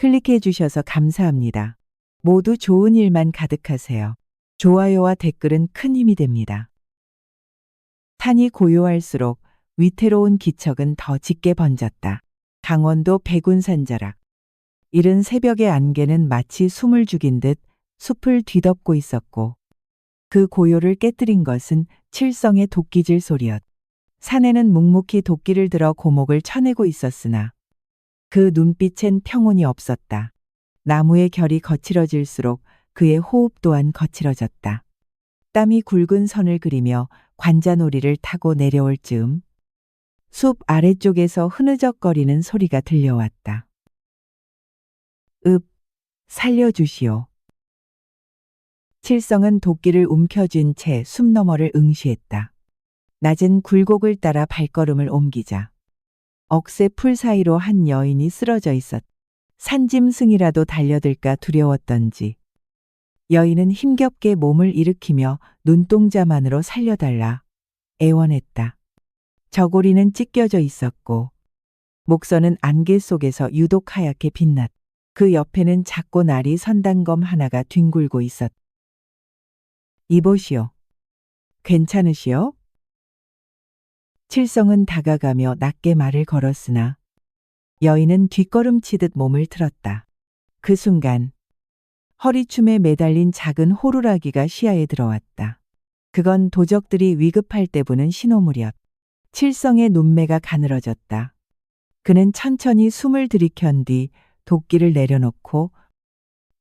클릭해 주셔서 감사합니다. 모두 좋은 일만 가득하세요. 좋아요와 댓글은 큰 힘이 됩니다. 산이 고요할수록 위태로운 기척은 더 짙게 번졌다. 강원도 백운산자락. 이른 새벽의 안개는 마치 숨을 죽인 듯 숲을 뒤덮고 있었고 그 고요를 깨뜨린 것은 칠성의 도끼질 소리였다. 산에는 묵묵히 도끼를 들어 고목을 쳐내고 있었으나 그 눈빛엔 평온이 없었다. 나무의 결이 거칠어질수록 그의 호흡 또한 거칠어졌다. 땀이 굵은 선을 그리며 관자놀이를 타고 내려올 즈음 숲 아래쪽에서 흐느적거리는 소리가 들려왔다. 살려주시오. 칠성은 도끼를 움켜쥔 채 숲 너머를 응시했다. 낮은 굴곡을 따라 발걸음을 옮기자 억새 풀 사이로 한 여인이 쓰러져 있었다. 산짐승이라도 달려들까 두려웠던지 여인은 힘겹게 몸을 일으키며 눈동자만으로 살려달라 애원했다. 저고리는 찢겨져 있었고 목선은 안개 속에서 유독 하얗게 빛났다. 그 옆에는 작고 날이 선단검 하나가 뒹굴고 있었다. 이보시오. 괜찮으시오? 칠성은 다가가며 낮게 말을 걸었으나 여인은 뒷걸음치듯 몸을 틀었다. 그 순간 허리춤에 매달린 작은 호루라기가 시야에 들어왔다. 그건 도적들이 위급할 때 부는 신호물이었다. 칠성의 눈매가 가늘어졌다. 그는 천천히 숨을 들이켠 뒤 도끼를 내려놓고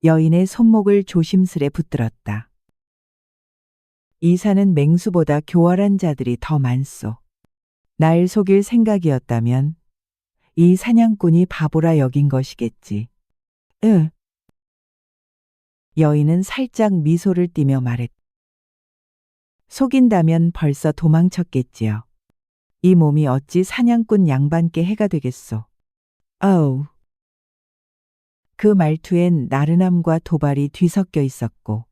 여인의 손목을 조심스레 붙들었다. 이 산은 맹수보다 교활한 자들이 더 많소. 날 속일 생각이었다면 이 사냥꾼이 바보라 여긴 것이겠지. 여인은 살짝 미소를 띠며 말했다. 속인다면 벌써 도망쳤겠지요. 이 몸이 어찌 사냥꾼 양반께 해가 되겠소. 그 말투엔 나른함과 도발이 뒤섞여 있었고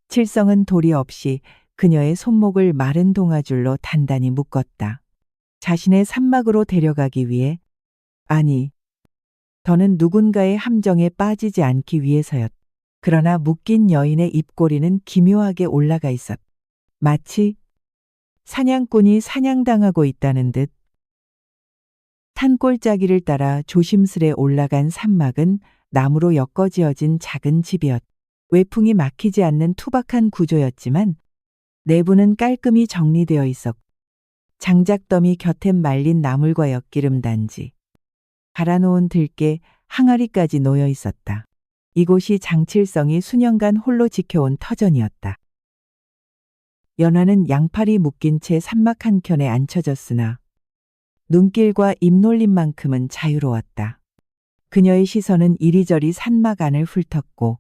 칠성은 도리 없이 그녀의 손목을 마른 동아줄로 단단히 묶었다. 자신의 산막으로 데려가기 위해, 아니, 더는 누군가의 함정에 빠지지 않기 위해서였다. 그러나 묶인 여인의 입꼬리는 기묘하게 올라가 있었다. 마치 사냥꾼이 사냥당하고 있다는 듯. 산골짜기를 따라 조심스레 올라간 산막은 나무로 엮어지어진 작은 집이었다. 외풍이 막히지 않는 투박한 구조였지만 내부는 깔끔히 정리되어 있었고 장작더미 곁엔 말린 나물과 엿기름 단지, 갈아놓은 들깨, 항아리까지 놓여 있었다. 이곳이 장칠성이 수년간 홀로 지켜온 터전이었다. 연화는 양팔이 묶인 채 산막 한켠에 앉혀졌으나 눈길과 입놀림만큼은 자유로웠다. 그녀의 시선은 이리저리 산막 안을 훑었고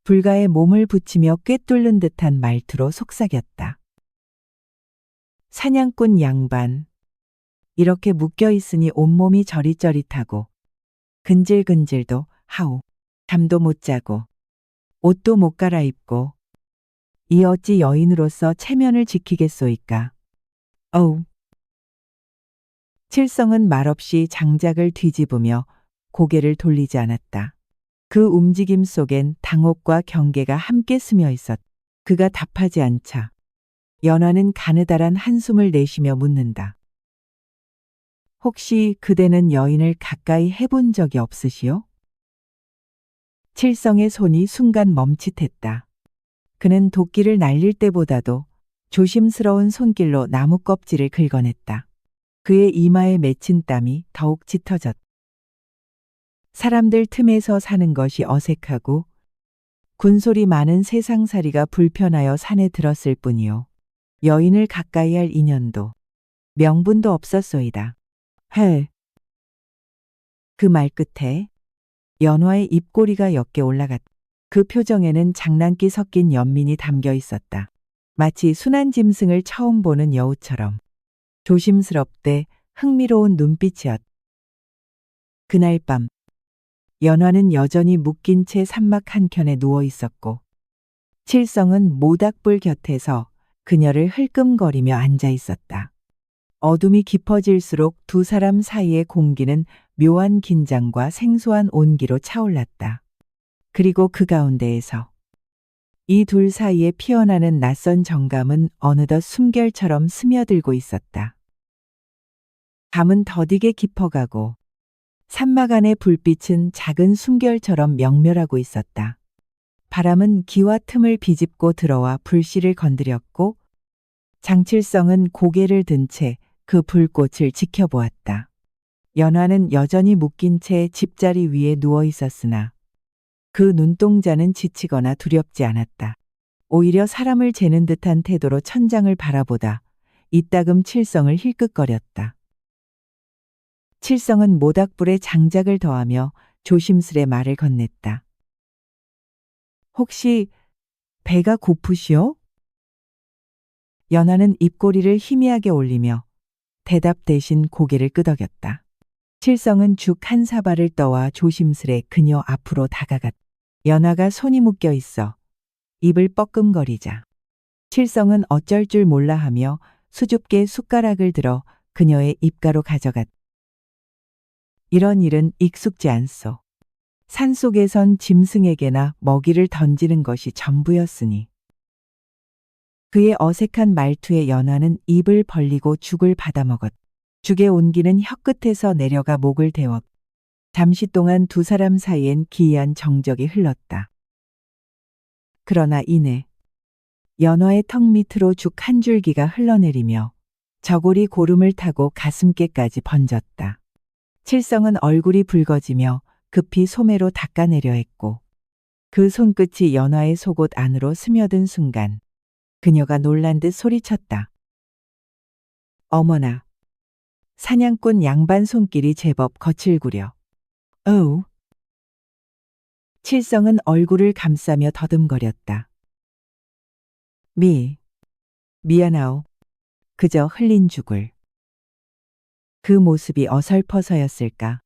불가에 몸을 붙이며 꿰뚫는 듯한 말투로 속삭였다. 사냥꾼 양반, 이렇게 묶여있으니 온몸이 저릿저릿하고 근질근질도 하오. 잠도 못 자고 옷도 못 갈아입고 이 어찌 여인으로서 체면을 지키겠소이까. 칠성은 말없이 장작을 뒤집으며 고개를 돌리지 않았다. 그 움직임 속엔 당혹과 경계가 함께 스며 있었다. 그가 답하지 않자 연화는 가느다란 한숨을 내쉬며 묻는다. 혹시 그대는 여인을 가까이 해본 적이 없으시오? 칠성의 손이 순간 멈칫했다. 그는 도끼를 날릴 때보다도 조심스러운 손길로 나무 껍질을 긁어냈다. 그의 이마에 맺힌 땀이 더욱 짙어졌다. 사람들 틈에서 사는 것이 어색하고 군소리 많은 세상살이가 불편하여 산에 들었을 뿐이요. 여인을 가까이 할 인연도 명분도 없었소이다. 그 말 끝에 연화의 입꼬리가 옅게 올라갔다. 그 표정에는 장난기 섞인 연민이 담겨 있었다. 마치 순한 짐승을 처음 보는 여우처럼 조심스럽되 흥미로운 눈빛이었다. 그날 밤 연화는 여전히 묶인 채 산막 한켠에 누워 있었고 칠성은 모닥불 곁에서 그녀를 흘끔거리며 앉아 있었다. 어둠이 깊어질수록 두 사람 사이의 공기는 묘한 긴장과 생소한 온기로 차올랐다. 그리고 그 가운데에서 이 둘 사이에 피어나는 낯선 정감은 어느덧 숨결처럼 스며들고 있었다. 밤은 더디게 깊어가고 산막 안의 불빛은 작은 숨결처럼 명멸하고 있었다. 바람은 기와 틈을 비집고 들어와 불씨를 건드렸고 장칠성은 고개를 든 채 그 불꽃을 지켜보았다. 연화는 여전히 묶인 채 집자리 위에 누워 있었으나 그 눈동자는 지치거나 두렵지 않았다. 오히려 사람을 재는 듯한 태도로 천장을 바라보다 이따금 칠성을 힐끗거렸다. 칠성은 모닥불에 장작을 더하며 조심스레 말을 건넸다. 혹시 배가 고프시오? 연화는 입꼬리를 희미하게 올리며 대답 대신 고개를 끄덕였다. 칠성은 죽 한 사발을 떠와 조심스레 그녀 앞으로 다가갔다. 연화가 손이 묶여 있어 입을 뻐끔거리자 칠성은 어쩔 줄 몰라 하며 수줍게 숟가락을 들어 그녀의 입가로 가져갔다. 이런 일은 익숙지 않소. 산속에선 짐승에게나 먹이를 던지는 것이 전부였으니. 그의 어색한 말투에 연화는 입을 벌리고 죽을 받아먹었다. 죽의 온기는 혀끝에서 내려가 목을 데웠다. 잠시 동안 두 사람 사이엔 기이한 정적이 흘렀다. 그러나 이내 연화의 턱 밑으로 죽 한 줄기가 흘러내리며 저고리 고름을 타고 가슴께까지 번졌다. 칠성은 얼굴이 붉어지며 급히 소매로 닦아내려 했고 그 손끝이 연화의 속옷 안으로 스며든 순간 그녀가 놀란 듯 소리쳤다. 어머나. 사냥꾼 양반 손길이 제법 거칠구려. 어우. 칠성은 얼굴을 감싸며 더듬거렸다. 미안하오. 그저 흘린 죽을. 그 모습이 어설퍼서였을까.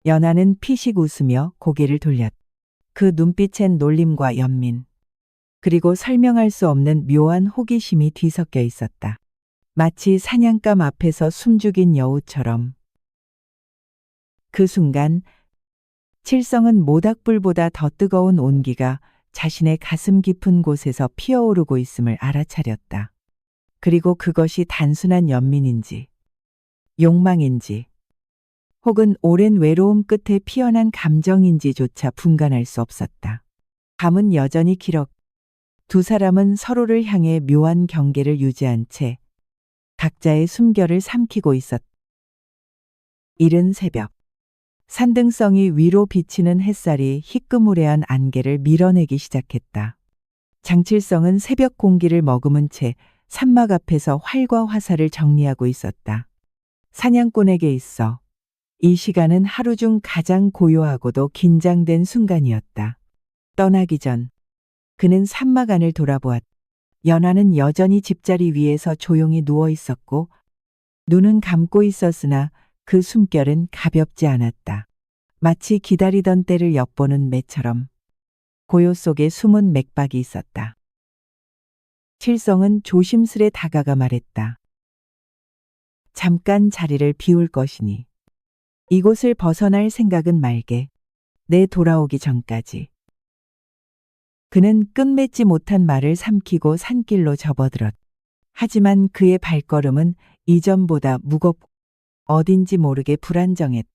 연하는 피식 웃으며 고개를 돌렸다. 그 눈빛엔 놀림과 연민, 그리고 설명할 수 없는 묘한 호기심이 뒤섞여 있었다. 마치 사냥감 앞에서 숨죽인 여우처럼. 그 순간 칠성은 모닥불보다 더 뜨거운 온기가 자신의 가슴 깊은 곳에서 피어오르고 있음을 알아차렸다. 그리고 그것이 단순한 연민인지 욕망인지 혹은 오랜 외로움 끝에 피어난 감정인지조차 분간할 수 없었다. 밤은 여전히 길었고 두 사람은 서로를 향해 묘한 경계를 유지한 채 각자의 숨결을 삼키고 있었다. 이른 새벽, 산등성이 위로 비치는 햇살이 희끄무레한 안개를 밀어내기 시작했다. 장칠성은 새벽 공기를 머금은 채 산막 앞에서 활과 화살을 정리하고 있었다. 사냥꾼에게 있어 이 시간은 하루 중 가장 고요하고도 긴장된 순간이었다. 떠나기 전 그는 산막 안을 돌아보았다. 연화는 여전히 집자리 위에서 조용히 누워 있었고 눈은 감고 있었으나 그 숨결은 가볍지 않았다. 마치 기다리던 때를 엿보는 매처럼 고요 속에 숨은 맥박이 있었다. 칠성은 조심스레 다가가 말했다. 잠깐 자리를 비울 것이니 이곳을 벗어날 생각은 말게. 내 돌아오기 전까지. 그는 끝맺지 못한 말을 삼키고 산길로 접어들었다. 하지만 그의 발걸음은 이전보다 무겁고 어딘지 모르게 불안정했다.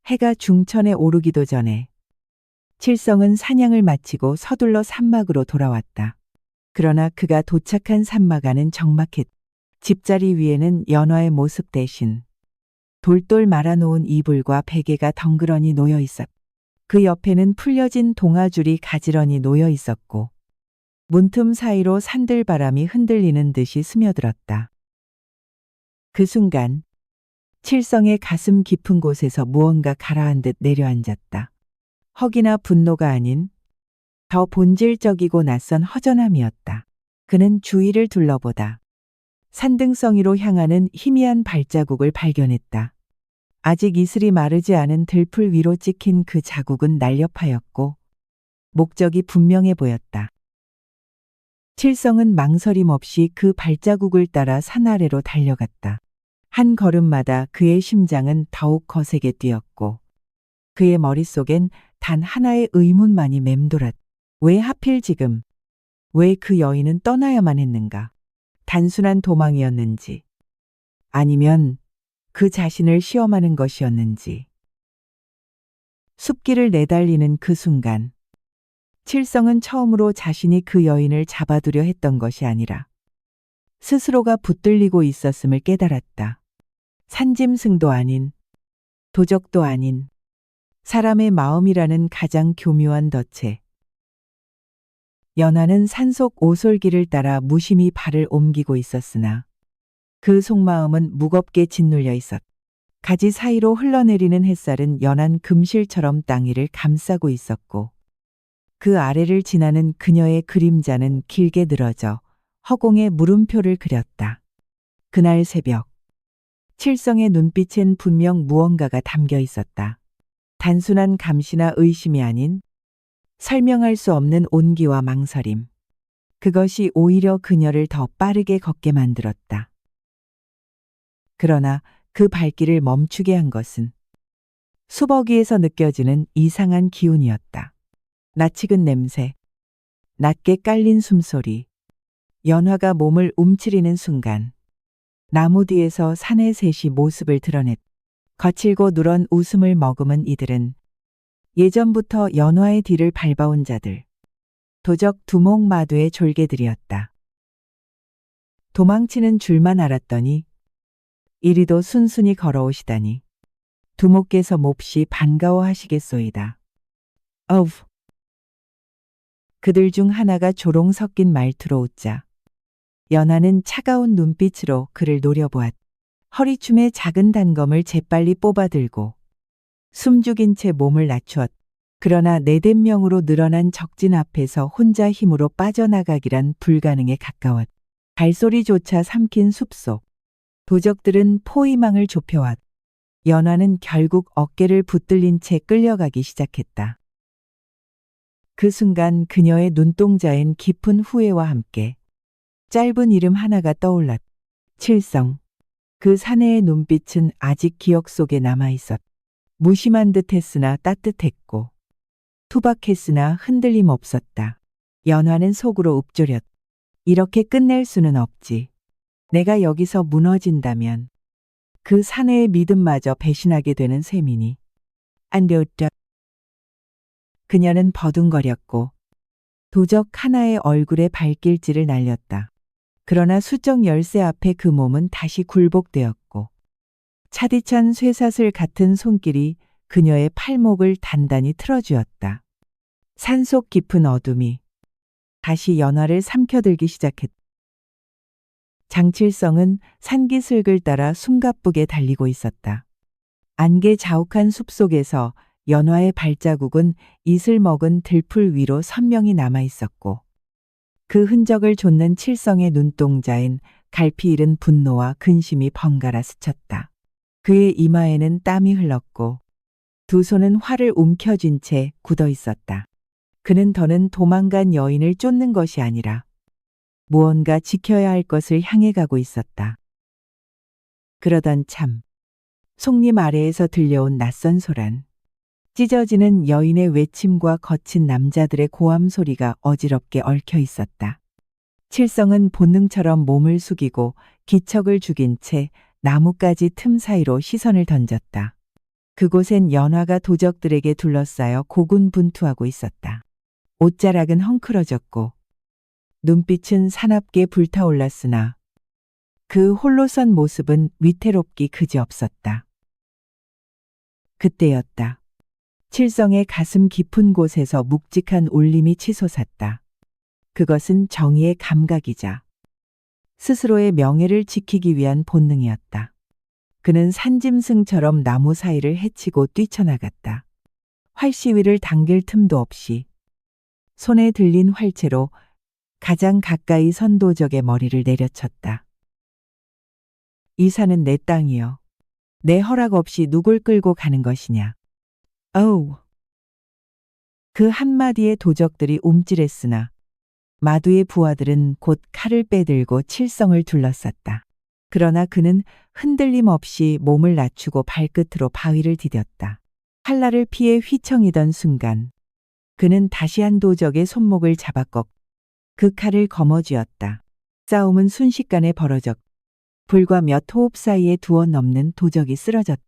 해가 중천에 오르기도 전에 칠성은 사냥을 마치고 서둘러 산막으로 돌아왔다. 그러나 그가 도착한 산막 안은 적막했다. 집자리 위에는 연화의 모습 대신 돌돌 말아놓은 이불과 베개가 덩그러니 놓여 있었다. 그 옆에는 풀려진 동아줄이 가지런히 놓여 있었고 문틈 사이로 산들바람이 흔들리는 듯이 스며들었다. 그 순간 칠성의 가슴 깊은 곳에서 무언가 가라앉듯 내려앉았다. 허기나 분노가 아닌 더 본질적이고 낯선 허전함이었다. 그는 주위를 둘러보다 산등성이로 향하는 희미한 발자국을 발견했다. 아직 이슬이 마르지 않은 들풀 위로 찍힌 그 자국은 날렵하였고 목적이 분명해 보였다. 칠성은 망설임 없이 그 발자국을 따라 산 아래로 달려갔다. 한 걸음마다 그의 심장은 더욱 거세게 뛰었고 그의 머릿속엔 단 하나의 의문만이 맴돌았다. 왜 하필 지금? 왜 그 여인은 떠나야만 했는가? 단순한 도망이었는지 아니면 그 자신을 시험하는 것이었는지. 숲길을 내달리는 그 순간 칠성은 처음으로 자신이 그 여인을 잡아두려 했던 것이 아니라 스스로가 붙들리고 있었음을 깨달았다. 산짐승도 아닌, 도적도 아닌, 사람의 마음이라는 가장 교묘한 덫에 연하는 산속 오솔길을 따라 무심히 발을 옮기고 있었으나 그 속마음은 무겁게 짓눌려 있었다. 가지 사이로 흘러내리는 햇살은 연한 금실처럼 땅 위를 감싸고 있었고 그 아래를 지나는 그녀의 그림자는 길게 늘어져 허공에 물음표를 그렸다. 그날 새벽 칠성의 눈빛엔 분명 무언가가 담겨 있었다. 단순한 감시나 의심이 아닌 설명할 수 없는 온기와 망설임. 그것이 오히려 그녀를 더 빠르게 걷게 만들었다. 그러나 그 발길을 멈추게 한 것은 수벅 위에서 느껴지는 이상한 기운이었다. 낯익은 냄새, 낮게 깔린 숨소리, 연화가 몸을 움츠리는 순간 나무 뒤에서 사내 셋이 모습을 드러냈다. 거칠고 누런 웃음을 머금은 이들은 예전부터 연화의 뒤를 밟아온 자들, 도적 두목마두의 졸개들이었다. 도망치는 줄만 알았더니 이리도 순순히 걸어오시다니 두목께서 몹시 반가워하시겠소이다. 어우. 그들 중 하나가 조롱 섞인 말투로 웃자 연하는 차가운 눈빛으로 그를 노려보았다. 허리춤에 작은 단검을 재빨리 뽑아들고 숨죽인 채 몸을 낮추었다. 그러나 네댓 명으로 늘어난 적진 앞에서 혼자 힘으로 빠져나가기란 불가능에 가까웠다. 발소리조차 삼킨 숲속. 도적들은 포위망을 좁혀왔다. 연화는 결국 어깨를 붙들린 채 끌려가기 시작했다. 그 순간 그녀의 눈동자엔 깊은 후회와 함께 짧은 이름 하나가 떠올랐다. 칠성. 그 사내의 눈빛은 아직 기억 속에 남아있었다. 무심한 듯 했으나 따뜻했고 투박했으나 흔들림 없었다. 연화는 속으로 읊조렸다. 이렇게 끝낼 수는 없지. 내가 여기서 무너진다면 그 사내의 믿음마저 배신하게 되는 셈이니. 안 되었다. 그녀는 버둥거렸고 도적 하나의 얼굴에 발길질을 날렸다. 그러나 수적 열쇠 앞에 그 몸은 다시 굴복되었고 차디찬 쇠사슬 같은 손길이 그녀의 팔목을 단단히 틀어주었다. 산속 깊은 어둠이 다시 연화를 삼켜들기 시작했다. 장칠성은 산기슭을 따라 숨가쁘게 달리고 있었다. 안개 자욱한 숲속에서 연화의 발자국은 이슬 먹은 들풀 위로 선명히 남아 있었고 그 흔적을 좇는 칠성의 눈동자엔 갈피 잃은 분노와 근심이 번갈아 스쳤다. 그의 이마에는 땀이 흘렀고 두 손은 활을 움켜쥔 채 굳어 있었다. 그는 더는 도망간 여인을 쫓는 것이 아니라 무언가 지켜야 할 것을 향해 가고 있었다. 그러던 참 속림 아래에서 들려온 낯선 소란. 찢어지는 여인의 외침과 거친 남자들의 고함 소리가 어지럽게 얽혀 있었다. 칠성은 본능처럼 몸을 숙이고 기척을 죽인 채 나뭇가지 틈 사이로 시선을 던졌다. 그곳엔 연화가 도적들에게 둘러싸여 고군분투하고 있었다. 옷자락은 헝클어졌고 눈빛은 사납게 불타올랐으나 그 홀로 선 모습은 위태롭기 그지없었다. 그때였다. 칠성의 가슴 깊은 곳에서 묵직한 울림이 치솟았다. 그것은 정의의 감각이자 스스로의 명예를 지키기 위한 본능이었다. 그는 산짐승처럼 나무 사이를 헤치고 뛰쳐나갔다. 활시위를 당길 틈도 없이 손에 들린 활채로 가장 가까이 선 도적의 머리를 내려쳤다. 이 산은 내 땅이여. 내 허락 없이 누굴 끌고 가는 것이냐. 어우. 그 한마디에 도적들이 움찔했으나 마두의 부하들은 곧 칼을 빼들고 칠성을 둘러쌌다. 그러나 그는 흔들림 없이 몸을 낮추고 발끝으로 바위를 디뎠다. 칼날을 피해 휘청이던 순간 그는 다시 한 도적의 손목을 잡아꺾 그 칼을 거머쥐었다. 싸움은 순식간에 벌어졌. 불과 몇 호흡 사이에 두어 넘는 도적이 쓰러졌다.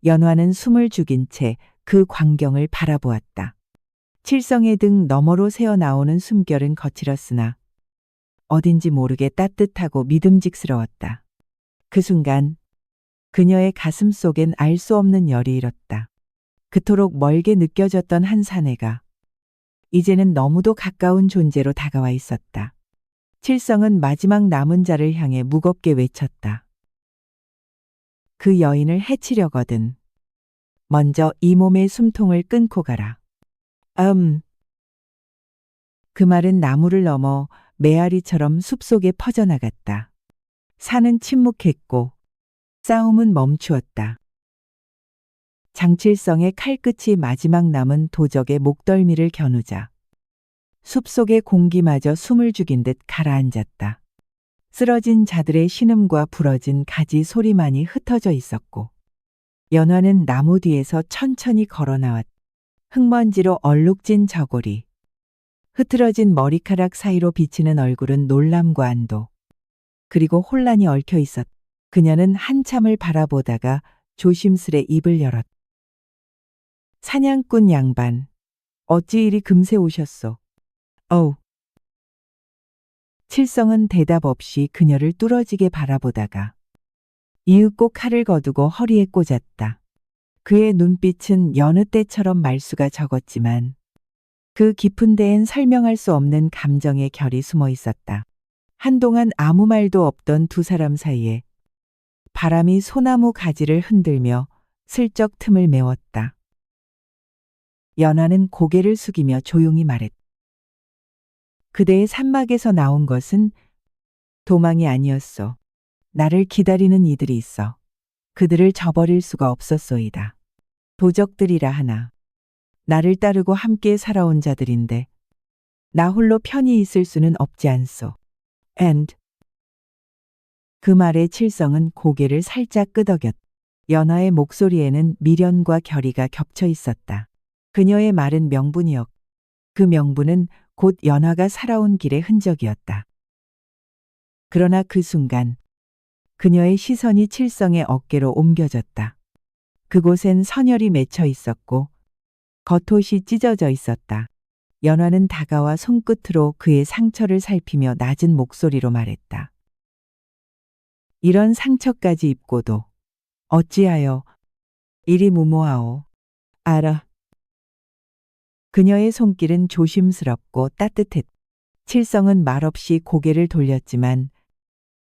연화는 숨을 죽인 채 그 광경을 바라보았다. 칠성의 등 너머로 새어나오는 숨결은 거칠었으나 어딘지 모르게 따뜻하고 믿음직스러웠다. 그 순간 그녀의 가슴 속엔 알 수 없는 열이 일었다. 그토록 멀게 느껴졌던 한 사내가 이제는 너무도 가까운 존재로 다가와 있었다. 칠성은 마지막 남은 자를 향해 무겁게 외쳤다. 그 여인을 해치려거든 먼저 이 몸의 숨통을 끊고 가라. 그 말은 나무를 넘어 메아리처럼 숲속에 퍼져나갔다. 산은 침묵했고 싸움은 멈추었다. 장칠성의 칼끝이 마지막 남은 도적의 목덜미를 겨누자 숲속의 공기마저 숨을 죽인 듯 가라앉았다. 쓰러진 자들의 신음과 부러진 가지 소리만이 흩어져 있었고 연화는 나무 뒤에서 천천히 걸어 나왔다. 흙먼지로 얼룩진 저고리, 흐트러진 머리카락 사이로 비치는 얼굴은 놀람과 안도, 그리고 혼란이 얽혀 있었다. 그녀는 한참을 바라보다가 조심스레 입을 열었다. 사냥꾼 양반, 어찌 이리 금세 오셨소? 칠성은 대답 없이 그녀를 뚫어지게 바라보다가 이윽고 칼을 거두고 허리에 꽂았다. 그의 눈빛은 여느 때처럼 말수가 적었지만 그 깊은 데엔 설명할 수 없는 감정의 결이 숨어 있었다. 한동안 아무 말도 없던 두 사람 사이에 바람이 소나무 가지를 흔들며 슬쩍 틈을 메웠다. 연화는 고개를 숙이며 조용히 말했다. 그대의 산막에서 나온 것은 도망이 아니었소. 나를 기다리는 이들이 있어. 그들을 저버릴 수가 없었소이다. 도적들이라 하나 나를 따르고 함께 살아온 자들인데 나 홀로 편히 있을 수는 없지 않소. 그 말에 칠성은 고개를 살짝 끄덕였다. 연화의 목소리에는 미련과 결의가 겹쳐 있었다. 그녀의 말은 명분이었고 그 명분은 곧 연화가 살아온 길의 흔적이었다. 그러나 그 순간 그녀의 시선이 칠성의 어깨로 옮겨졌다. 그곳엔 선혈이 맺혀 있었고 겉옷이 찢어져 있었다. 연화는 다가와 손끝으로 그의 상처를 살피며 낮은 목소리로 말했다. 이런 상처까지 입고도 어찌하여 이리 무모하오. 알아. 그녀의 손길은 조심스럽고 따뜻했다. 칠성은 말없이 고개를 돌렸지만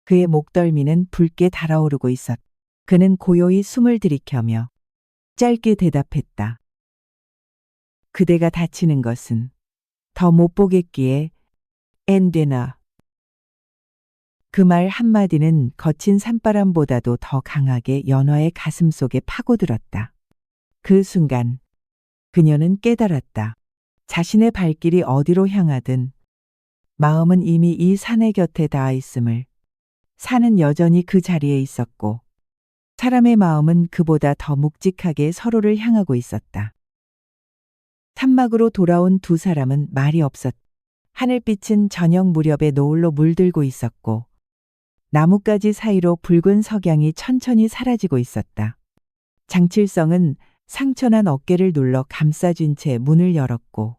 그의 목덜미는 붉게 달아오르고 있었다. 그는 고요히 숨을 들이켜며 짧게 대답했다. 그대가 다치는 것은 더 못 보겠기에 엔되나. 그 말 한마디는 거친 산바람보다도 더 강하게 연화의 가슴 속에 파고들었다. 그 순간 그녀는 깨달았다. 자신의 발길이 어디로 향하든 마음은 이미 이 산의 곁에 닿아 있음을. 산은 여전히 그 자리에 있었고 사람의 마음은 그보다 더 묵직하게 서로를 향하고 있었다. 산막으로 돌아온 두 사람은 말이 없었다. 하늘빛은 저녁 무렵에 노을로 물들고 있었고 나뭇가지 사이로 붉은 석양이 천천히 사라지고 있었다. 장칠성은 상처난 어깨를 눌러 감싸준 채 문을 열었고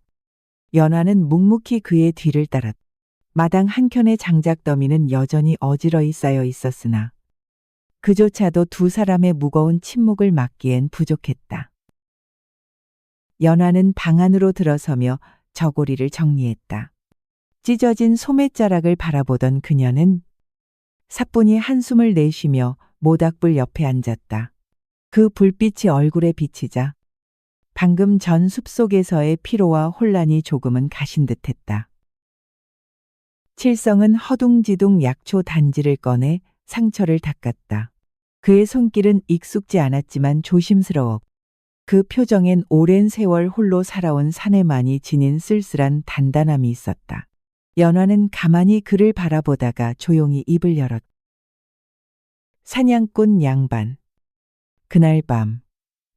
연화는 묵묵히 그의 뒤를 따랐다. 마당 한켠의 장작더미는 여전히 어지러이 쌓여 있었으나 그조차도 두 사람의 무거운 침묵을 막기엔 부족했다. 연화는 방 안으로 들어서며 저고리를 정리했다. 찢어진 소매자락을 바라보던 그녀는 사뿐히 한숨을 내쉬며 모닥불 옆에 앉았다. 그 불빛이 얼굴에 비치자 방금 전 숲속에서의 피로와 혼란이 조금은 가신 듯했다. 칠성은 허둥지둥 약초 단지를 꺼내 상처를 닦았다. 그의 손길은 익숙지 않았지만 조심스러워. 그 표정엔 오랜 세월 홀로 살아온 사내만이 지닌 쓸쓸한 단단함이 있었다. 연화는 가만히 그를 바라보다가 조용히 입을 열었다. 사냥꾼 양반. 그날 밤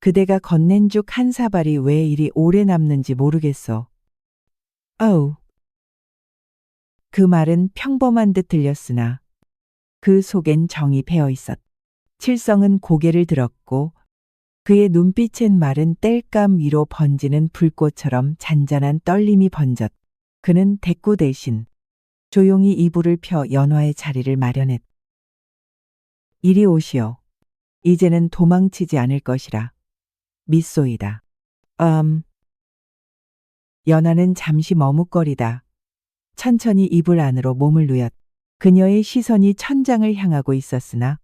그대가 건넨 죽 한 사발이 왜 이리 오래 남는지 모르겠어. 어우. 그 말은 평범한 듯 들렸으나 그 속엔 정이 배어 있었다. 칠성은 고개를 들었고 그의 눈빛엔 마른 땔감 위로 번지는 불꽃처럼 잔잔한 떨림이 번졌. 그는 대꾸 대신 조용히 이불을 펴 연화의 자리를 마련했다. 이리 오시오. 이제는 도망치지 않을 것이라. 믿소이다. 연화는 잠시 머뭇거리다 천천히 이불 안으로 몸을 누였. 그녀의 시선이 천장을 향하고 있었으나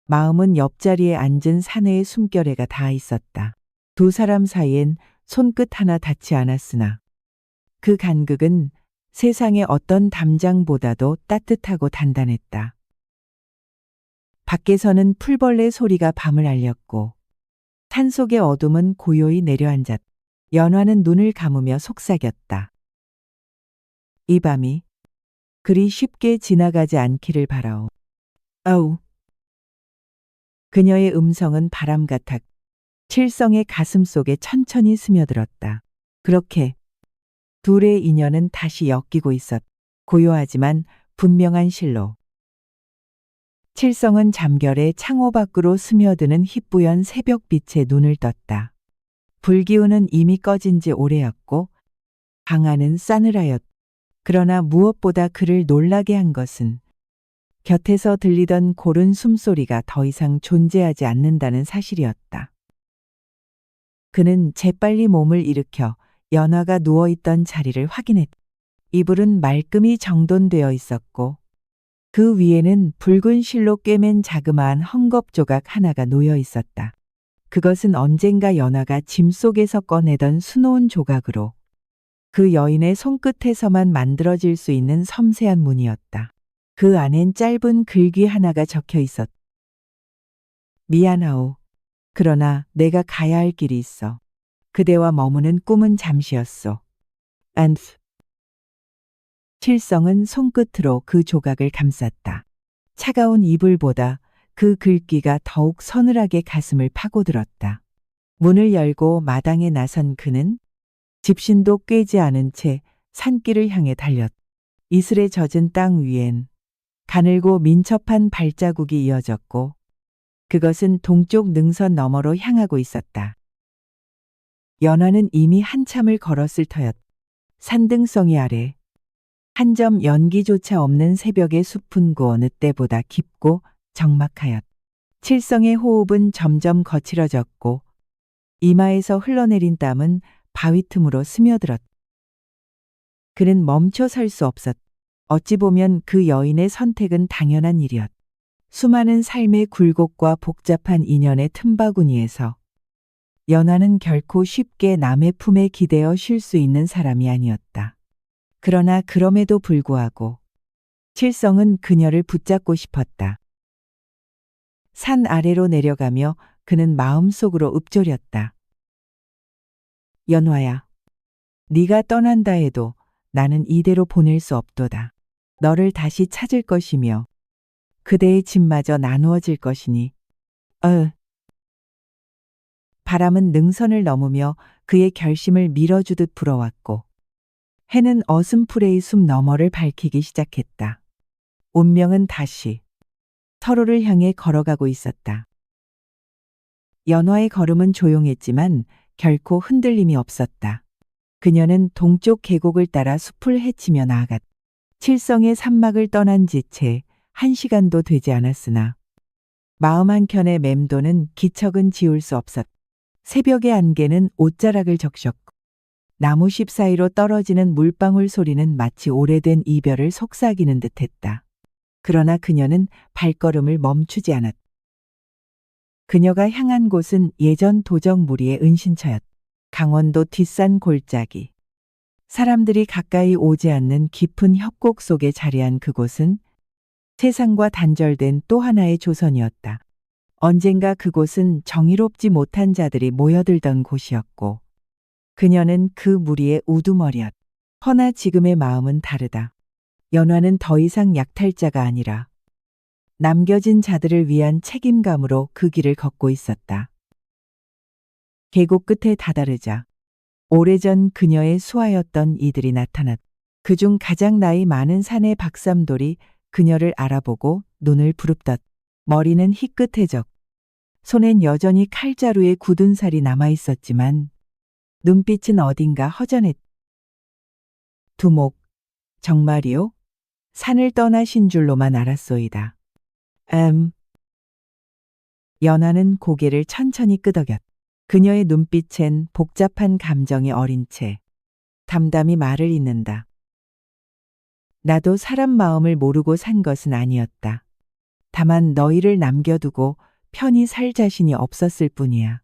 마음은 옆자리에 앉은 사내의 숨결에가 닿아 있었다. 두 사람 사이엔 손끝 하나 닿지 않았으나 그 간극은 세상의 어떤 담장보다도 따뜻하고 단단했다. 밖에서는 풀벌레 소리가 밤을 알렸고 산속의 어둠은 고요히 내려앉았다. 연화는 눈을 감으며 속삭였다. 이 밤이 그리 쉽게 지나가지 않기를 바라오. 아우. 그녀의 음성은 바람 같았. 칠성의 가슴 속에 천천히 스며들었다. 그렇게 둘의 인연은 다시 엮이고 있었. 고요하지만 분명한 실로. 칠성은 잠결에 창호 밖으로 스며드는 희뿌연 새벽빛에 눈을 떴다. 불기운은 이미 꺼진 지 오래였고 방 안은 싸늘하였다. 그러나 무엇보다 그를 놀라게 한 것은 곁에서 들리던 고른 숨소리가 더 이상 존재하지 않는다는 사실이었다. 그는 재빨리 몸을 일으켜 연화가 누워있던 자리를 확인했다. 이불은 말끔히 정돈되어 있었고 그 위에는 붉은 실로 꿰맨 자그마한 헝겊 조각 하나가 놓여 있었다. 그것은 언젠가 연화가 짐 속에서 꺼내던 수놓은 조각으로 그 여인의 손끝에서만 만들어질 수 있는 섬세한 문이었다. 그 안엔 짧은 글귀 하나가 적혀 있었다. 미안하오. 그러나 내가 가야 할 길이 있어. 그대와 머무는 꿈은 잠시였소. And 칠성은 손끝으로 그 조각을 감쌌다. 차가운 이불보다 그 글귀가 더욱 서늘하게 가슴을 파고들었다. 문을 열고 마당에 나선 그는 집신도 꿰지 않은 채 산길을 향해 달렸다. 이슬에 젖은 땅 위엔 가늘고 민첩한 발자국이 이어졌고 그것은 동쪽 능선 너머로 향하고 있었다. 연화는 이미 한참을 걸었을 터였다. 산등성이 아래 한 점 연기조차 없는 새벽의 숲은 그 어느 때보다 깊고 적막하였다. 칠성의 호흡은 점점 거칠어졌고 이마에서 흘러내린 땀은 바위 틈으로 스며들었다. 그는 멈춰 설 수 없었다. 어찌 보면 그 여인의 선택은 당연한 일이었다. 수많은 삶의 굴곡과 복잡한 인연의 틈바구니에서 연화는 결코 쉽게 남의 품에 기대어 쉴 수 있는 사람이 아니었다. 그러나 그럼에도 불구하고 칠성은 그녀를 붙잡고 싶었다. 산 아래로 내려가며 그는 마음속으로 읊조렸다. 연화야, 네가 떠난다 해도 나는 이대로 보낼 수 없도다. 너를 다시 찾을 것이며 그대의 짐마저 나누어질 것이니. 바람은 능선을 넘으며 그의 결심을 밀어주듯 불어왔고 해는 어슴푸레의 숲 너머를 밝히기 시작했다. 운명은 다시 서로를 향해 걸어가고 있었다. 연화의 걸음은 조용했지만 결코 흔들림이 없었다. 그녀는 동쪽 계곡을 따라 숲을 헤치며 나아갔다. 칠성의 산막을 떠난 지 채 1시간도 되지 않았으나 마음 한켠의 맴도는 기척은 지울 수 없었다. 새벽의 안개는 옷자락을 적셨고 나무십 사이로 떨어지는 물방울 소리는 마치 오래된 이별을 속삭이는 듯했다. 그러나 그녀는 발걸음을 멈추지 않았다. 그녀가 향한 곳은 예전 도적 무리의 은신처였다. 강원도 뒷산 골짜기. 사람들이 가까이 오지 않는 깊은 협곡 속에 자리한 그곳은 세상과 단절된 또 하나의 조선이었다. 언젠가 그곳은 정의롭지 못한 자들이 모여들던 곳이었고 그녀는 그 무리의 우두머리였다. 허나 지금의 마음은 다르다. 연화는 더 이상 약탈자가 아니라 남겨진 자들을 위한 책임감으로 그 길을 걷고 있었다. 계곡 끝에 다다르자 오래전 그녀의 수하였던 이들이 나타났다. 그중 가장 나이 많은 사내 박삼돌이 그녀를 알아보고 눈을 부릅떴. 머리는 희끗해졌. 손엔 여전히 칼자루에 굳은 살이 남아 있었지만 눈빛은 어딘가 허전했. 두목, 정말이요? 산을 떠나신 줄로만 알았소이다. 연하는 고개를 천천히 끄덕였. 그녀의 눈빛엔 복잡한 감정이 어린 채 담담히 말을 잇는다. 나도 사람 마음을 모르고 산 것은 아니었다. 다만 너희를 남겨두고 편히 살 자신이 없었을 뿐이야.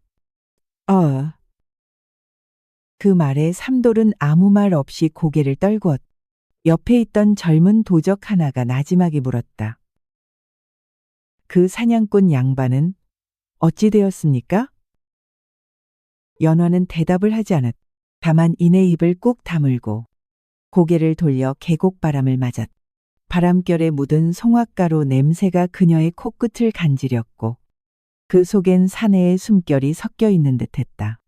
그 말에 삼돌은 아무 말 없이 고개를 떨구었. 옆에 있던 젊은 도적 하나가 나지막이 물었다. 그 사냥꾼 양반은 어찌 되었습니까? 연화는 대답을 하지 않았. 다만 이내 입을 꾹 다물고 고개를 돌려 계곡 바람을 맞았. 바람결에 묻은 송화가루 냄새가 그녀의 코끝을 간지렸고 그 속엔 사내의 숨결이 섞여 있는 듯했다.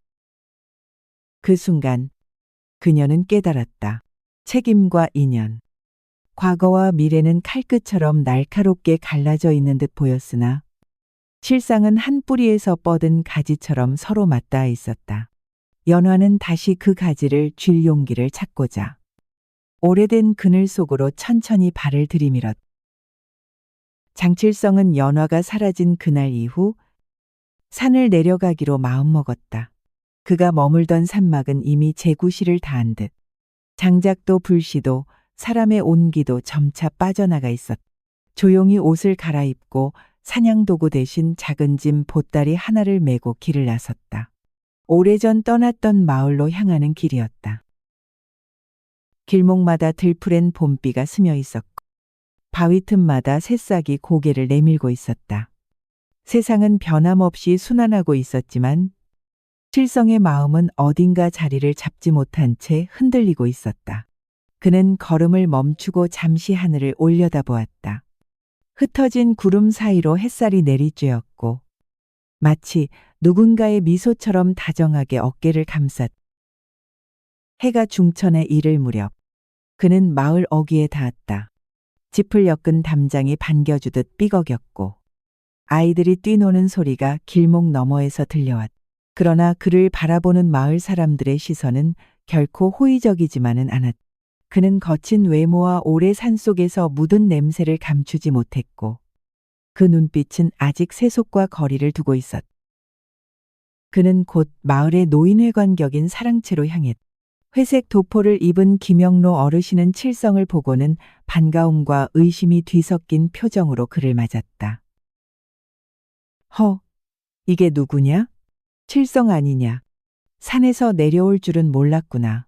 그 순간 그녀는 깨달았다. 책임과 인연, 과거와 미래는 칼끝처럼 날카롭게 갈라져 있는 듯 보였으나 실상은 한 뿌리에서 뻗은 가지처럼 서로 맞닿아 있었다. 연화는 다시 그 가지를 쥘 용기를 찾고자 오래된 그늘 속으로 천천히 발을 들이밀었. 장칠성은 연화가 사라진 그날 이후 산을 내려가기로 마음먹었다. 그가 머물던 산막은 이미 재구시를 다한 듯 장작도 불씨도 사람의 온기도 점차 빠져나가 있었. 조용히 옷을 갈아입고 사냥도구 대신 작은 짐 보따리 하나를 메고 길을 나섰다. 오래전 떠났던 마을로 향하는 길이었다. 길목마다 들풀엔 봄비가 스며 있었고 바위 틈마다 새싹이 고개를 내밀고 있었다. 세상은 변함없이 순환하고 있었지만 칠성의 마음은 어딘가 자리를 잡지 못한 채 흔들리고 있었다. 그는 걸음을 멈추고 잠시 하늘을 올려다보았다. 흩어진 구름 사이로 햇살이 내리쬐었고 마치 누군가의 미소처럼 다정하게 어깨를 감쌌. 해가 중천에 이를 무렵 그는 마을 어귀에 닿았다. 짚을 엮은 담장이 반겨주듯 삐걱였고 아이들이 뛰노는 소리가 길목 너머에서 들려왔다. 그러나 그를 바라보는 마을 사람들의 시선은 결코 호의적이지만은 않았다. 그는 거친 외모와 오래 산속에서 묻은 냄새를 감추지 못했고 그 눈빛은 아직 세속과 거리를 두고 있었다. 그는 곧 마을의 노인회관 격인 사랑채로 향했다. 회색 도포를 입은 김영로 어르신은 칠성을 보고는 반가움과 의심이 뒤섞인 표정으로 그를 맞았다. 이게 누구냐? 칠성 아니냐? 산에서 내려올 줄은 몰랐구나.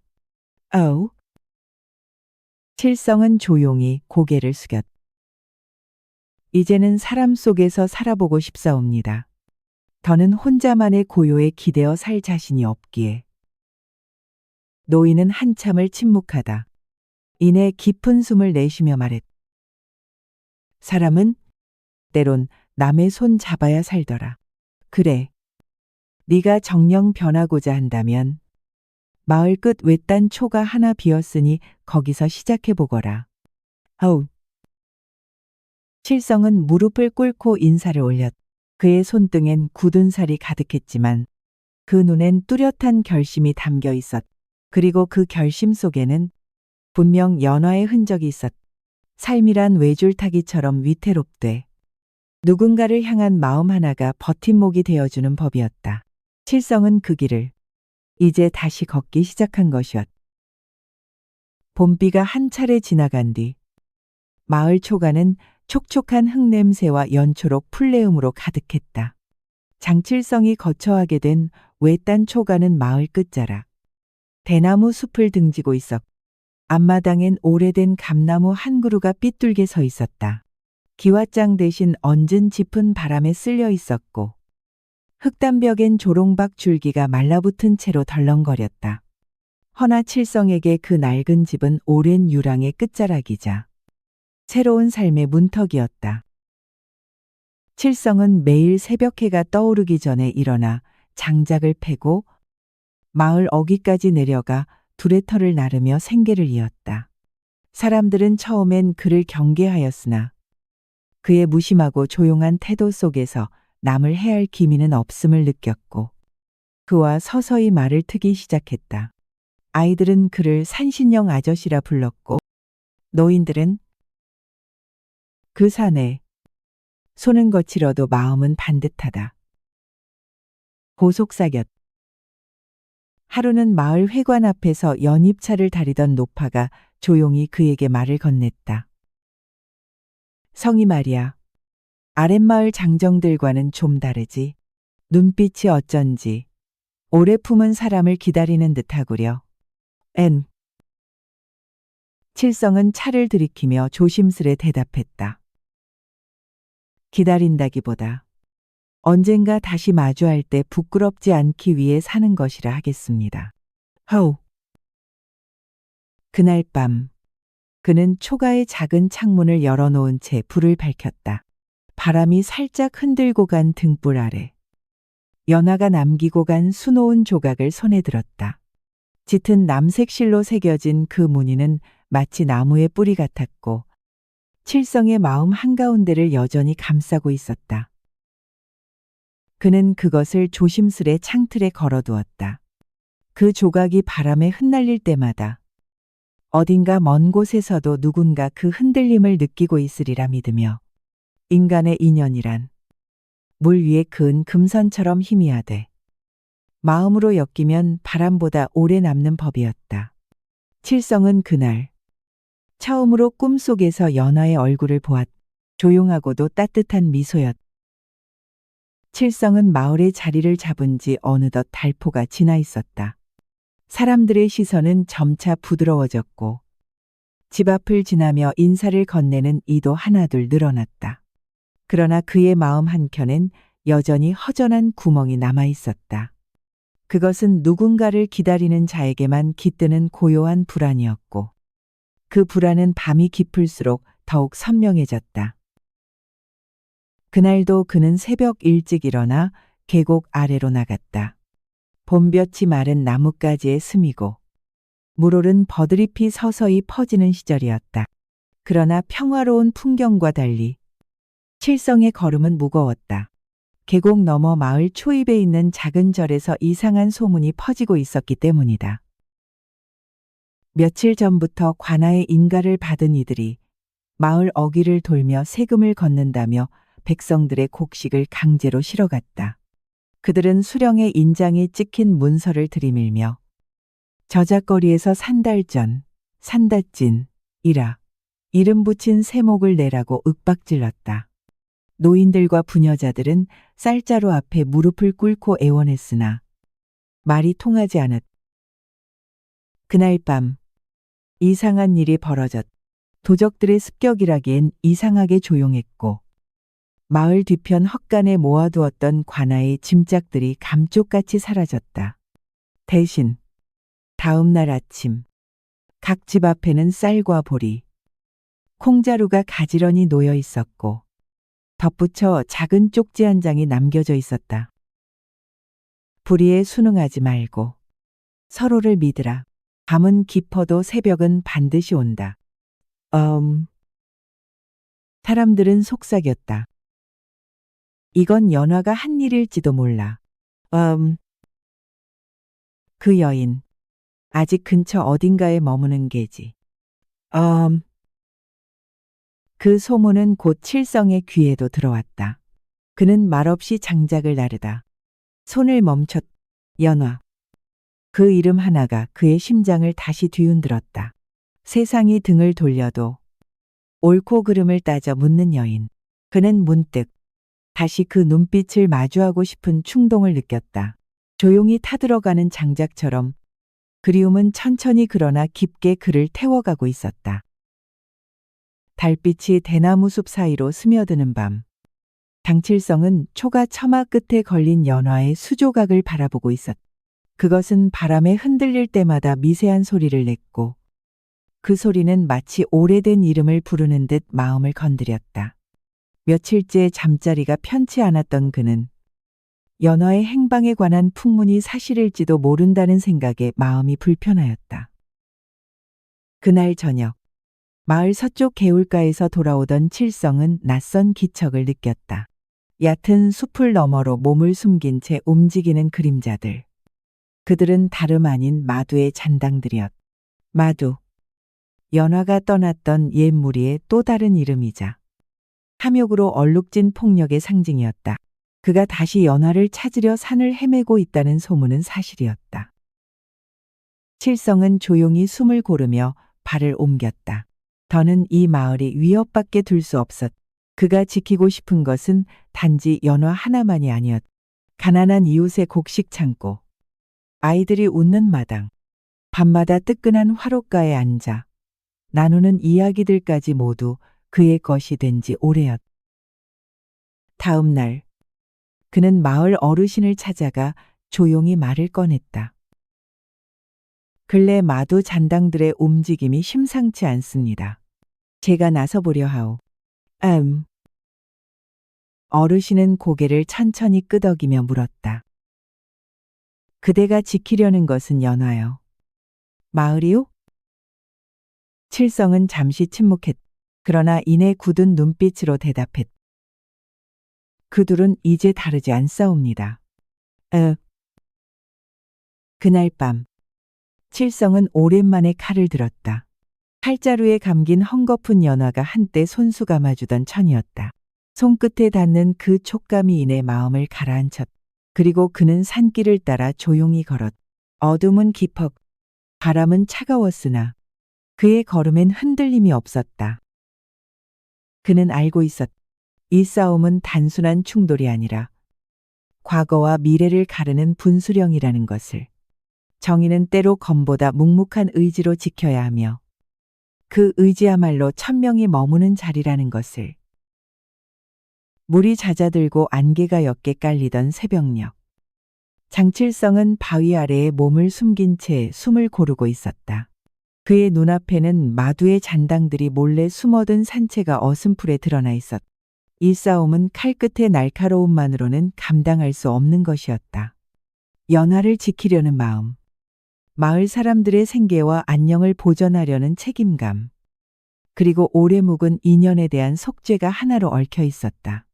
칠성은 조용히 고개를 숙였. 이제는 사람 속에서 살아보고 싶사옵니다. 더는 혼자만의 고요에 기대어 살 자신이 없기에. 노인은 한참을 침묵하다. 이내 깊은 숨을 내쉬며 말했. 사람은 때론 남의 손 잡아야 살더라. 그래. 네가 정령 변하고자 한다면 마을 끝 외딴 초가 하나 비었으니 거기서 시작해보거라. 칠성은 무릎을 꿇고 인사를 올렸. 그의 손등엔 굳은 살이 가득했지만 그 눈엔 뚜렷한 결심이 담겨 있었. 그리고 그 결심 속에는 분명 연화의 흔적이 있었. 삶이란 외줄타기처럼 위태롭되 누군가를 향한 마음 하나가 버팀목이 되어주는 법이었다. 칠성은 그 길을 이제 다시 걷기 시작한 것이었. 봄비가 한 차례 지나간 뒤 마을 초가는 촉촉한 흙냄새와 연초록 풀내음으로 가득했다. 장칠성이 거처하게 된 외딴 초가는 마을 끝자락 대나무 숲을 등지고 있었. 앞마당엔 오래된 감나무 한 그루가 삐뚤게 서 있었다. 기왓장 대신 얹은 짚은 바람에 쓸려 있었고 흙담벽엔 조롱박 줄기가 말라붙은 채로 덜렁거렸다. 허나 칠성에게 그 낡은 집은 오랜 유랑의 끝자락이자 새로운 삶의 문턱이었다. 칠성은 매일 새벽해가 떠오르기 전에 일어나 장작을 패고 마을 어귀까지 내려가 두레터를 나르며 생계를 이었다. 사람들은 처음엔 그를 경계하였으나 그의 무심하고 조용한 태도 속에서 남을 해할 기미는 없음을 느꼈고 그와 서서히 말을 트기 시작했다. 아이들은 그를 산신령 아저씨라 불렀고 노인들은 그 사내 손은 거칠어도 마음은 반듯하다. 고속사겼. 하루는 마을 회관 앞에서 연잎차를 다리던 노파가 조용히 그에게 말을 건넸다. 성이 말이야. 아랫마을 장정들과는 좀 다르지. 눈빛이 어쩐지 오래 품은 사람을 기다리는 듯하구려. 칠성은 차를 들이키며 조심스레 대답했다. 기다린다기보다 언젠가 다시 마주할 때 부끄럽지 않기 위해 사는 것이라 하겠습니다. 허우. 그날 밤 그는 초가의 작은 창문을 열어놓은 채 불을 밝혔다. 바람이 살짝 흔들고 간 등불 아래 연화가 남기고 간 수놓은 조각을 손에 들었다. 짙은 남색 실로 새겨진 그 무늬는 마치 나무의 뿌리 같았고 칠성의 마음 한가운데를 여전히 감싸고 있었다. 그는 그것을 조심스레 창틀에 걸어두었다. 그 조각이 바람에 흩날릴 때마다 어딘가 먼 곳에서도 누군가 그 흔들림을 느끼고 있으리라 믿으며 인간의 인연이란 물 위에 그은 금선처럼 희미하되 마음으로 엮이면 바람보다 오래 남는 법이었다. 칠성은 그날 처음으로 꿈속에서 연화의 얼굴을 보았. 조용하고도 따뜻한 미소였다. 칠성은 마을의 자리를 잡은 지 어느덧 달포가 지나 있었다. 사람들의 시선은 점차 부드러워졌고 집 앞을 지나며 인사를 건네는 이도 하나둘 늘어났다. 그러나 그의 마음 한켠엔 여전히 허전한 구멍이 남아 있었다. 그것은 누군가를 기다리는 자에게만 깃드는 고요한 불안이었고 그 불안은 밤이 깊을수록 더욱 선명해졌다. 그날도 그는 새벽 일찍 일어나 계곡 아래로 나갔다. 봄볕이 마른 나뭇가지에 스미고 물오른 버드잎이 서서히 퍼지는 시절이었다. 그러나 평화로운 풍경과 달리 칠성의 걸음은 무거웠다. 계곡 너머 마을 초입에 있는 작은 절에서 이상한 소문이 퍼지고 있었기 때문이다. 며칠 전부터 관아의 인가를 받은 이들이 마을 어귀를 돌며 세금을 걷는다며 백성들의 곡식을 강제로 실어갔다. 그들은 수령의 인장에 찍힌 문서를 들이밀며 저작거리에서 산달전, 산다찐이라 이름 붙인 세목을 내라고 윽박질렀다. 노인들과 부녀자들은 쌀자루 앞에 무릎을 꿇고 애원했으나 말이 통하지 않았다. 그날 밤 이상한 일이 벌어졌다. 도적들의 습격이라기엔 이상하게 조용했고 마을 뒤편 헛간에 모아두었던 관아의 짐짝들이 감쪽같이 사라졌다. 대신 다음 날 아침 각 집 앞에는 쌀과 보리, 콩자루가 가지런히 놓여 있었고 덧붙여 작은 쪽지 한 장이 남겨져 있었다. 불의에 순응하지 말고 서로를 믿으라. 밤은 깊어도 새벽은 반드시 온다. 사람들은 속삭였다. 이건 연화가 한 일일지도 몰라. 그 여인 아직 근처 어딘가에 머무는 게지. 그 소문은 곧 칠성의 귀에도 들어왔다. 그는 말없이 장작을 나르다 손을 멈췄. 연화. 그 이름 하나가 그의 심장을 다시 뒤흔들었다. 세상이 등을 돌려도 옳고 그름을 따져 묻는 여인. 그는 문득 다시 그 눈빛을 마주하고 싶은 충동을 느꼈다. 조용히 타들어가는 장작처럼 그리움은 천천히 그러나 깊게 그를 태워가고 있었다. 달빛이 대나무 숲 사이로 스며드는 밤. 장칠성은 초가 처마 끝에 걸린 연화의 수조각을 바라보고 있었다. 그것은 바람에 흔들릴 때마다 미세한 소리를 냈고 그 소리는 마치 오래된 이름을 부르는 듯 마음을 건드렸다. 며칠째 잠자리가 편치 않았던 그는 연화의 행방에 관한 풍문이 사실일지도 모른다는 생각에 마음이 불편하였다. 그날 저녁, 마을 서쪽 개울가에서 돌아오던 칠성은 낯선 기척을 느꼈다. 얕은 숲을 너머로 몸을 숨긴 채 움직이는 그림자들. 그들은 다름 아닌 마두의 잔당들이었다. 마두. 연화가 떠났던 옛 무리의 또 다른 이름이자 탐욕으로 얼룩진 폭력의 상징이었다. 그가 다시 연화를 찾으려 산을 헤매고 있다는 소문은 사실이었다. 칠성은 조용히 숨을 고르며 발을 옮겼다. 더는 이 마을이 위협받게 둘 수 없었다. 그가 지키고 싶은 것은 단지 연화 하나만이 아니었다. 가난한 이웃의 곡식 창고, 아이들이 웃는 마당, 밤마다 뜨끈한 화롯가에 앉아 나누는 이야기들까지 모두 그의 것이 된 지 오래였다. 다음 날 그는 마을 어르신을 찾아가 조용히 말을 꺼냈다. 근래 마두 잔당들의 움직임이 심상치 않습니다. 제가 나서보려 하오. 어르신은 고개를 천천히 끄덕이며 물었다. 그대가 지키려는 것은 연화요. 마을이요? 칠성은 잠시 침묵했다. 그러나 이내 굳은 눈빛으로 대답했다. 그 둘은 이제 다르지 않사옵니다. 그날 밤 칠성은 오랜만에 칼을 들었다. 칼자루에 감긴 헝겊은 연화가 한때 손수 감아주던 천이었다. 손끝에 닿는 그 촉감이 이내 마음을 가라앉혔다. 그리고 그는 산길을 따라 조용히 걸었다. 어둠은 깊었고 바람은 차가웠으나 그의 걸음엔 흔들림이 없었다. 그는 알고 있었다. 이 싸움은 단순한 충돌이 아니라 과거와 미래를 가르는 분수령이라는 것을. 정의는 때로 검보다 묵묵한 의지로 지켜야 하며 그 의지야말로 천명이 머무는 자리라는 것을. 물이 잦아들고 안개가 옅게 깔리던 새벽녘. 장칠성은 바위 아래에 몸을 숨긴 채 숨을 고르고 있었다. 그의 눈앞에는 마두의 잔당들이 몰래 숨어든 산채가 어슴풀에 드러나 있었다. 이 싸움은 칼끝의 날카로움만으로는 감당할 수 없는 것이었다. 연화를 지키려는 마음, 마을 사람들의 생계와 안녕을 보전하려는 책임감, 그리고 오래 묵은 인연에 대한 속죄가 하나로 얽혀 있었다.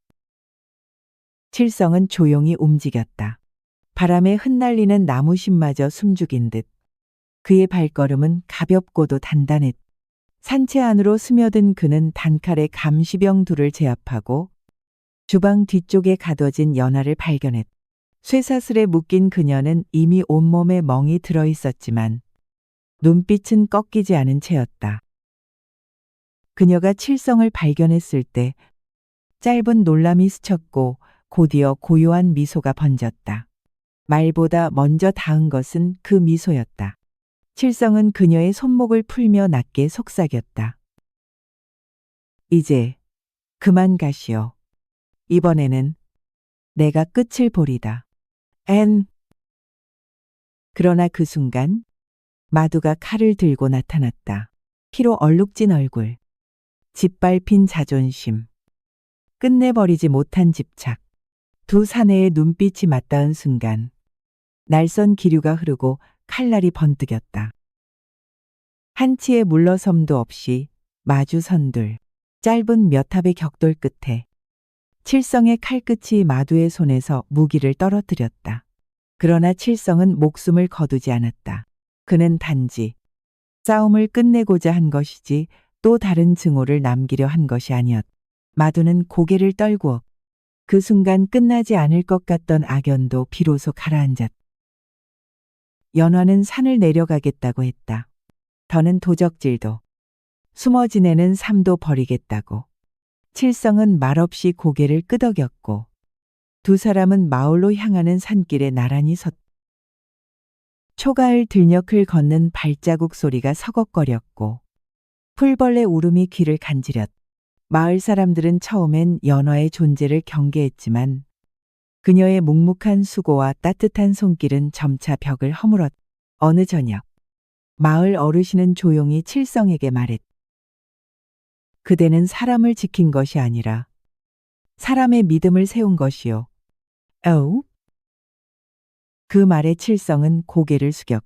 칠성은 조용히 움직였다. 바람에 흩날리는 나무심마저 숨죽인 듯 그의 발걸음은 가볍고도 단단했다. 산채 안으로 스며든 그는 단칼에 감시병 둘을 제압하고 주방 뒤쪽에 가둬진 연화를 발견했다. 쇠사슬에 묶인 그녀는 이미 온몸에 멍이 들어 있었지만 눈빛은 꺾이지 않은 채였다. 그녀가 칠성을 발견했을 때 짧은 놀람이 스쳤고 곧이어 고요한 미소가 번졌다. 말보다 먼저 닿은 것은 그 미소였다. 칠성은 그녀의 손목을 풀며 낮게 속삭였다. 이제 그만 가시오. 이번에는 내가 끝을 보리다. 그러나 그 순간 마두가 칼을 들고 나타났다. 피로 얼룩진 얼굴, 짓밟힌 자존심, 끝내버리지 못한 집착. 두 사내의 눈빛이 맞닿은 순간 날선 기류가 흐르고 칼날이 번뜩였다. 한치의 물러섬도 없이 마주선 둘, 짧은 몇 합의 격돌 끝에 칠성의 칼끝이 마두의 손에서 무기를 떨어뜨렸다. 그러나 칠성은 목숨을 거두지 않았다. 그는 단지 싸움을 끝내고자 한 것이지 또 다른 증오를 남기려 한 것이 아니었다. 마두는 고개를 떨구어 그 순간 끝나지 않을 것 같던 악연도 비로소 가라앉았다. 연화는 산을 내려가겠다고 했다. 더는 도적질도, 숨어 지내는 삶도 버리겠다고. 칠성은 말없이 고개를 끄덕였고 두 사람은 마을로 향하는 산길에 나란히 섰다. 초가을 들녘을 걷는 발자국 소리가 서걱거렸고 풀벌레 울음이 귀를 간지렸다. 마을 사람들은 처음엔 연화의 존재를 경계했지만 그녀의 묵묵한 수고와 따뜻한 손길은 점차 벽을 허물었다. 어느 저녁, 마을 어르신은 조용히 칠성에게 말했다. 그대는 사람을 지킨 것이 아니라 사람의 믿음을 세운 것이요. 어우? 그 말의 칠성은 고개를 숙였.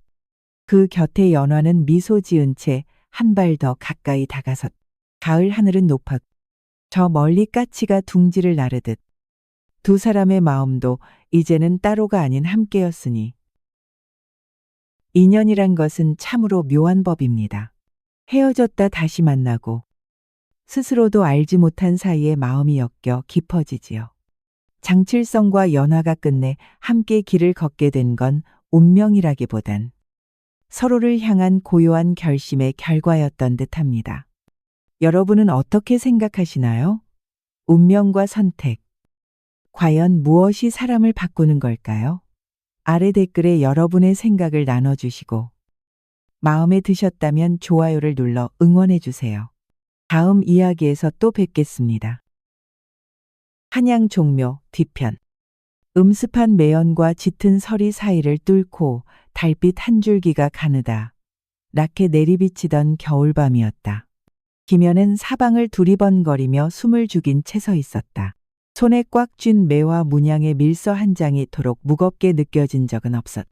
그 곁에 연화는 미소 지은 채 한 발 더 가까이 다가섰. 가을 하늘은 높았. 저 멀리 까치가 둥지를 나르듯. 두 사람의 마음도 이제는 따로가 아닌 함께였으니. 인연이란 것은 참으로 묘한 법입니다. 헤어졌다 다시 만나고 스스로도 알지 못한 사이에 마음이 엮여 깊어지지요. 장칠성과 연화가 끝내 함께 길을 걷게 된 건 운명이라기보단 서로를 향한 고요한 결심의 결과였던 듯합니다. 여러분은 어떻게 생각하시나요? 운명과 선택. 과연 무엇이 사람을 바꾸는 걸까요? 아래 댓글에 여러분의 생각을 나눠주시고 마음에 드셨다면 좋아요를 눌러 응원해주세요. 다음 이야기에서 또 뵙겠습니다. 한양 종묘 뒤편. 음습한 매연과 짙은 서리 사이를 뚫고 달빛 한 줄기가 가느다 랗게 내리비치던 겨울밤이었다. 김연은 사방을 두리번거리며 숨을 죽인 채 서 있었다. 손에 꽉 쥔 매와 문양의 밀서 한 장이 이토록 무겁게 느껴진 적은 없었다.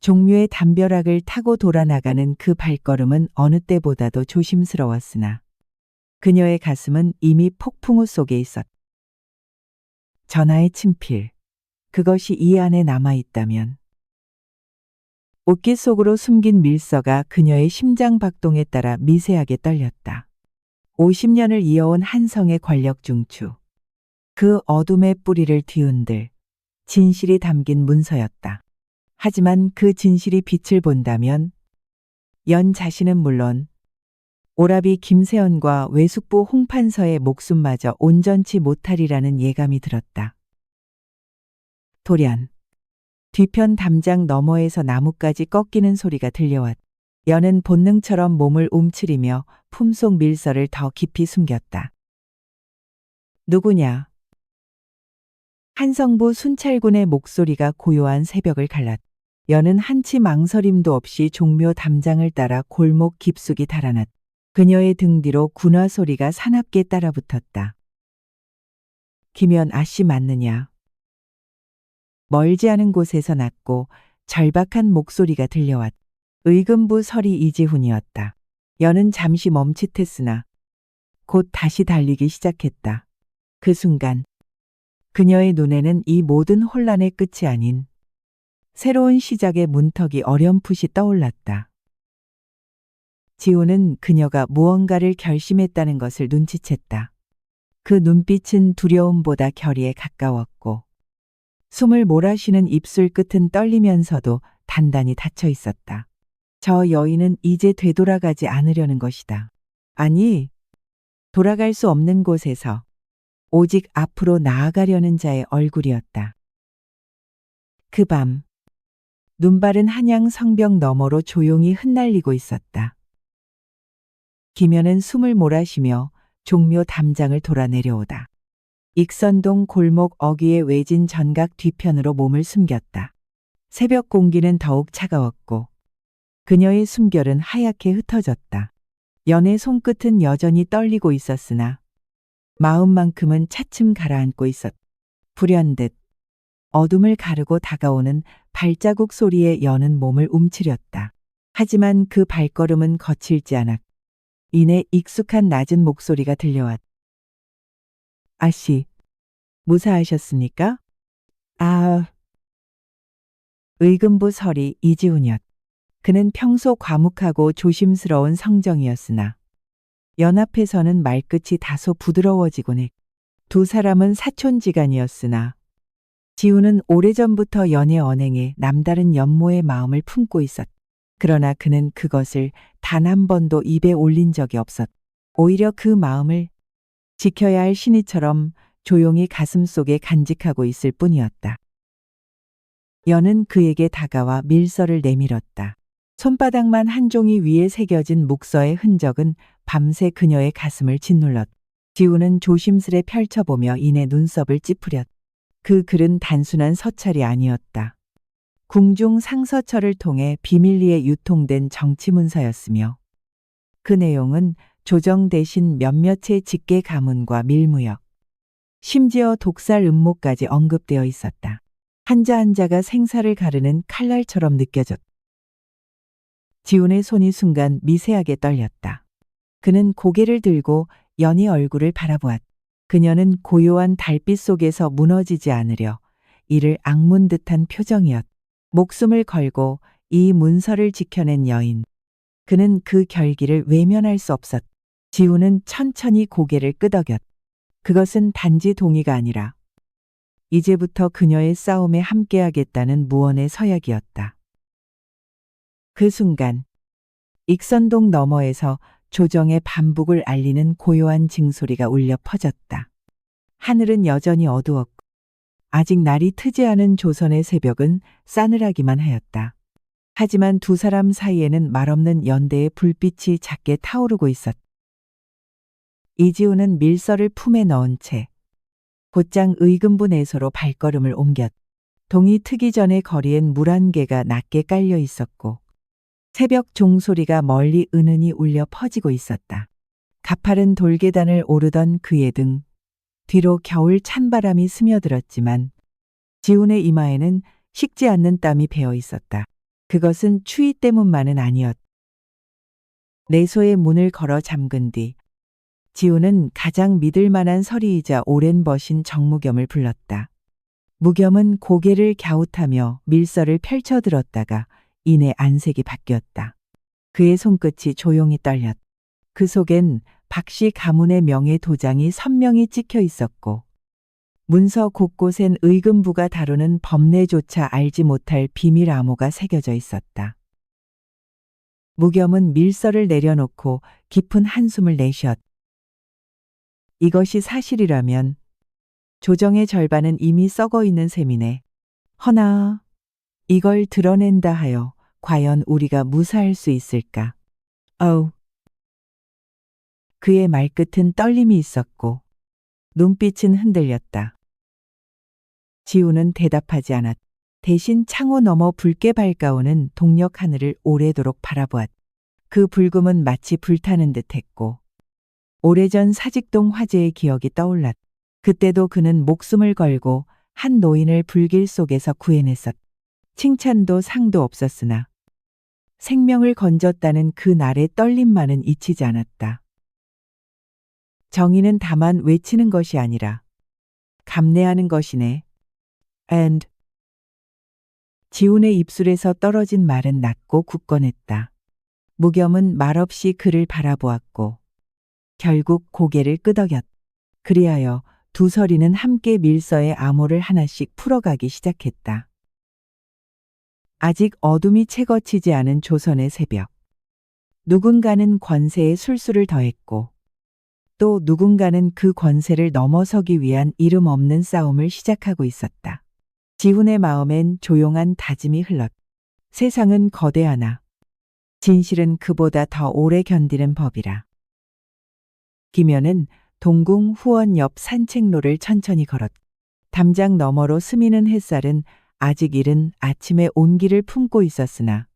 종묘의 담벼락을 타고 돌아나가는 그 발걸음은 어느 때보다도 조심스러웠으나 그녀의 가슴은 이미 폭풍우 속에 있었다. 전하의 친필. 그것이 이 안에 남아있다면. 옷깃 속으로 숨긴 밀서가 그녀의 심장 박동에 따라 미세하게 떨렸다. 50년을 이어온 한성의 권력 중추. 그 어둠의 뿌리를 뒤흔들 진실이 담긴 문서였다. 하지만 그 진실이 빛을 본다면 연 자신은 물론 오라비 김세연과 외숙부 홍판서의 목숨마저 온전치 못하리라는 예감이 들었다. 돌연. 뒤편 담장 너머에서 나뭇가지 꺾이는 소리가 들려왔다. 연은 본능처럼 몸을 움츠리며 품속 밀서를 더 깊이 숨겼다. 누구냐? 한성부 순찰군의 목소리가 고요한 새벽을 갈랐다. 연은 한치 망설임도 없이 종묘 담장을 따라 골목 깊숙이 달아났다. 그녀의 등 뒤로 군화 소리가 사납게 따라붙었다. 김연 아씨 맞느냐? 멀지 않은 곳에서 낮고 절박한 목소리가 들려왔다. 의금부 서리 이지훈이었다. 연은 잠시 멈칫했으나 곧 다시 달리기 시작했다. 그 순간 그녀의 눈에는 이 모든 혼란의 끝이 아닌 새로운 시작의 문턱이 어렴풋이 떠올랐다. 지훈은 그녀가 무언가를 결심했다는 것을 눈치챘다. 그 눈빛은 두려움보다 결의에 가까웠고 숨을 몰아쉬는 입술 끝은 떨리면서도 단단히 닫혀 있었다. 저 여인은 이제 되돌아가지 않으려는 것이다. 아니, 돌아갈 수 없는 곳에서 오직 앞으로 나아가려는 자의 얼굴이었다. 그 밤, 눈바른 한양 성벽 너머로 조용히 흩날리고 있었다. 김연은 숨을 몰아쉬며 종묘 담장을 돌아 내려오다. 익선동 골목 어귀의 외진 전각 뒤편으로 몸을 숨겼다. 새벽 공기는 더욱 차가웠고 그녀의 숨결은 하얗게 흩어졌다. 연의 손끝은 여전히 떨리고 있었으나 마음만큼은 차츰 가라앉고 있었다. 불현듯 어둠을 가르고 다가오는 발자국 소리에 연은 몸을 움츠렸다. 하지만 그 발걸음은 거칠지 않았다. 이내 익숙한 낮은 목소리가 들려왔다. 아씨, 무사하셨습니까? 아. 의금부 서리 이지훈이었다. 그는 평소 과묵하고 조심스러운 성정이었으나 연 앞에서는 말끝이 다소 부드러워지곤 했다. 두 사람은 사촌지간이었으나 지훈은 오래전부터 연의 언행에 남다른 연모의 마음을 품고 있었다. 그러나 그는 그것을 단 한 번도 입에 올린 적이 없었다. 오히려 그 마음을 지켜야 할 신이처럼 조용히 가슴속에 간직하고 있을 뿐이었다. 연은 그에게 다가와 밀서를 내밀었다. 손바닥만 한 종이 위에 새겨진 묵서의 흔적은 밤새 그녀의 가슴을 짓눌렀다. 지훈은 조심스레 펼쳐보며 이내 눈썹을 찌푸렸다. 그 글은 단순한 서찰이 아니었다. 궁중 상서처를 통해 비밀리에 유통된 정치문서였으며 그 내용은 조정 대신 몇몇의 직계 가문과 밀무역, 심지어 독살 음모까지 언급되어 있었다. 한자 한자가 생사를 가르는 칼날처럼 느껴졌다. 지훈의 손이 순간 미세하게 떨렸다. 그는 고개를 들고 연희 얼굴을 바라보았다. 그녀는 고요한 달빛 속에서 무너지지 않으려 이를 악문 듯한 표정이었다. 목숨을 걸고 이 문서를 지켜낸 여인. 그는 그 결기를 외면할 수 없었다. 지훈은 천천히 고개를 끄덕였다. 그것은 단지 동의가 아니라 이제부터 그녀의 싸움에 함께하겠다는 무언의 서약이었다. 그 순간 익선동 너머에서 조정의 반복을 알리는 고요한 징소리가 울려 퍼졌다. 하늘은 여전히 어두웠고 아직 날이 트지 않은 조선의 새벽은 싸늘하기만 하였다. 하지만 두 사람 사이에는 말없는 연대의 불빛이 작게 타오르고 있었다. 이지훈은 밀서를 품에 넣은 채 곧장 의금부 내소로 발걸음을 옮겼다. 동이 트기 전의 거리엔 물 한 개가 낮게 깔려 있었고 새벽 종소리가 멀리 은은히 울려 퍼지고 있었다. 가파른 돌계단을 오르던 그의 등 뒤로 겨울 찬바람이 스며들었지만 지훈의 이마에는 식지 않는 땀이 배어 있었다. 그것은 추위 때문만은 아니었다. 내소의 문을 걸어 잠근 뒤 지훈은 가장 믿을 만한 서리이자 오랜 벗인 정무겸을 불렀다. 무겸은 고개를 갸웃하며 밀서를 펼쳐들었다가 이내 안색이 바뀌었다. 그의 손끝이 조용히 떨렸다. 그 속엔 박씨 가문의 명예 도장이 선명히 찍혀 있었고 문서 곳곳엔 의금부가 다루는 법례조차 알지 못할 비밀 암호가 새겨져 있었다. 무겸은 밀서를 내려놓고 깊은 한숨을 내쉬었다. 이것이 사실이라면 조정의 절반은 이미 썩어 있는 셈이네. 허나 이걸 드러낸다 하여 과연 우리가 무사할 수 있을까? 그의 말끝은 떨림이 있었고 눈빛은 흔들렸다. 지훈은 대답하지 않았다. 대신 창호 너머 붉게 밝아오는 동력 하늘을 오래도록 바라보았다. 그 붉음은 마치 불타는 듯했고 오래전 사직동 화재의 기억이 떠올랐다. 그때도 그는 목숨을 걸고 한 노인을 불길 속에서 구해냈었다. 칭찬도 상도 없었으나 생명을 건졌다는 그 날의 떨림만은 잊히지 않았다. 정의는 다만 외치는 것이 아니라 감내하는 것이네. And 지훈의 입술에서 떨어진 말은 낮고 굳건했다. 무겸은 말없이 그를 바라보았고 결국 고개를 끄덕였다. 그리하여 두 서리는 함께 밀서의 암호를 하나씩 풀어가기 시작했다. 아직 어둠이 채 거치지 않은 조선의 새벽. 누군가는 권세에 술수를 더했고 또 누군가는 그 권세를 넘어서기 위한 이름 없는 싸움을 시작하고 있었다. 지훈의 마음엔 조용한 다짐이 흘렀다. 세상은 거대하나 진실은 그보다 더 오래 견디는 법이라. 김연은 동궁 후원 옆 산책로를 천천히 걸었다. 담장 너머로 스미는 햇살은 아직 이른 아침의 온기를 품고 있었으나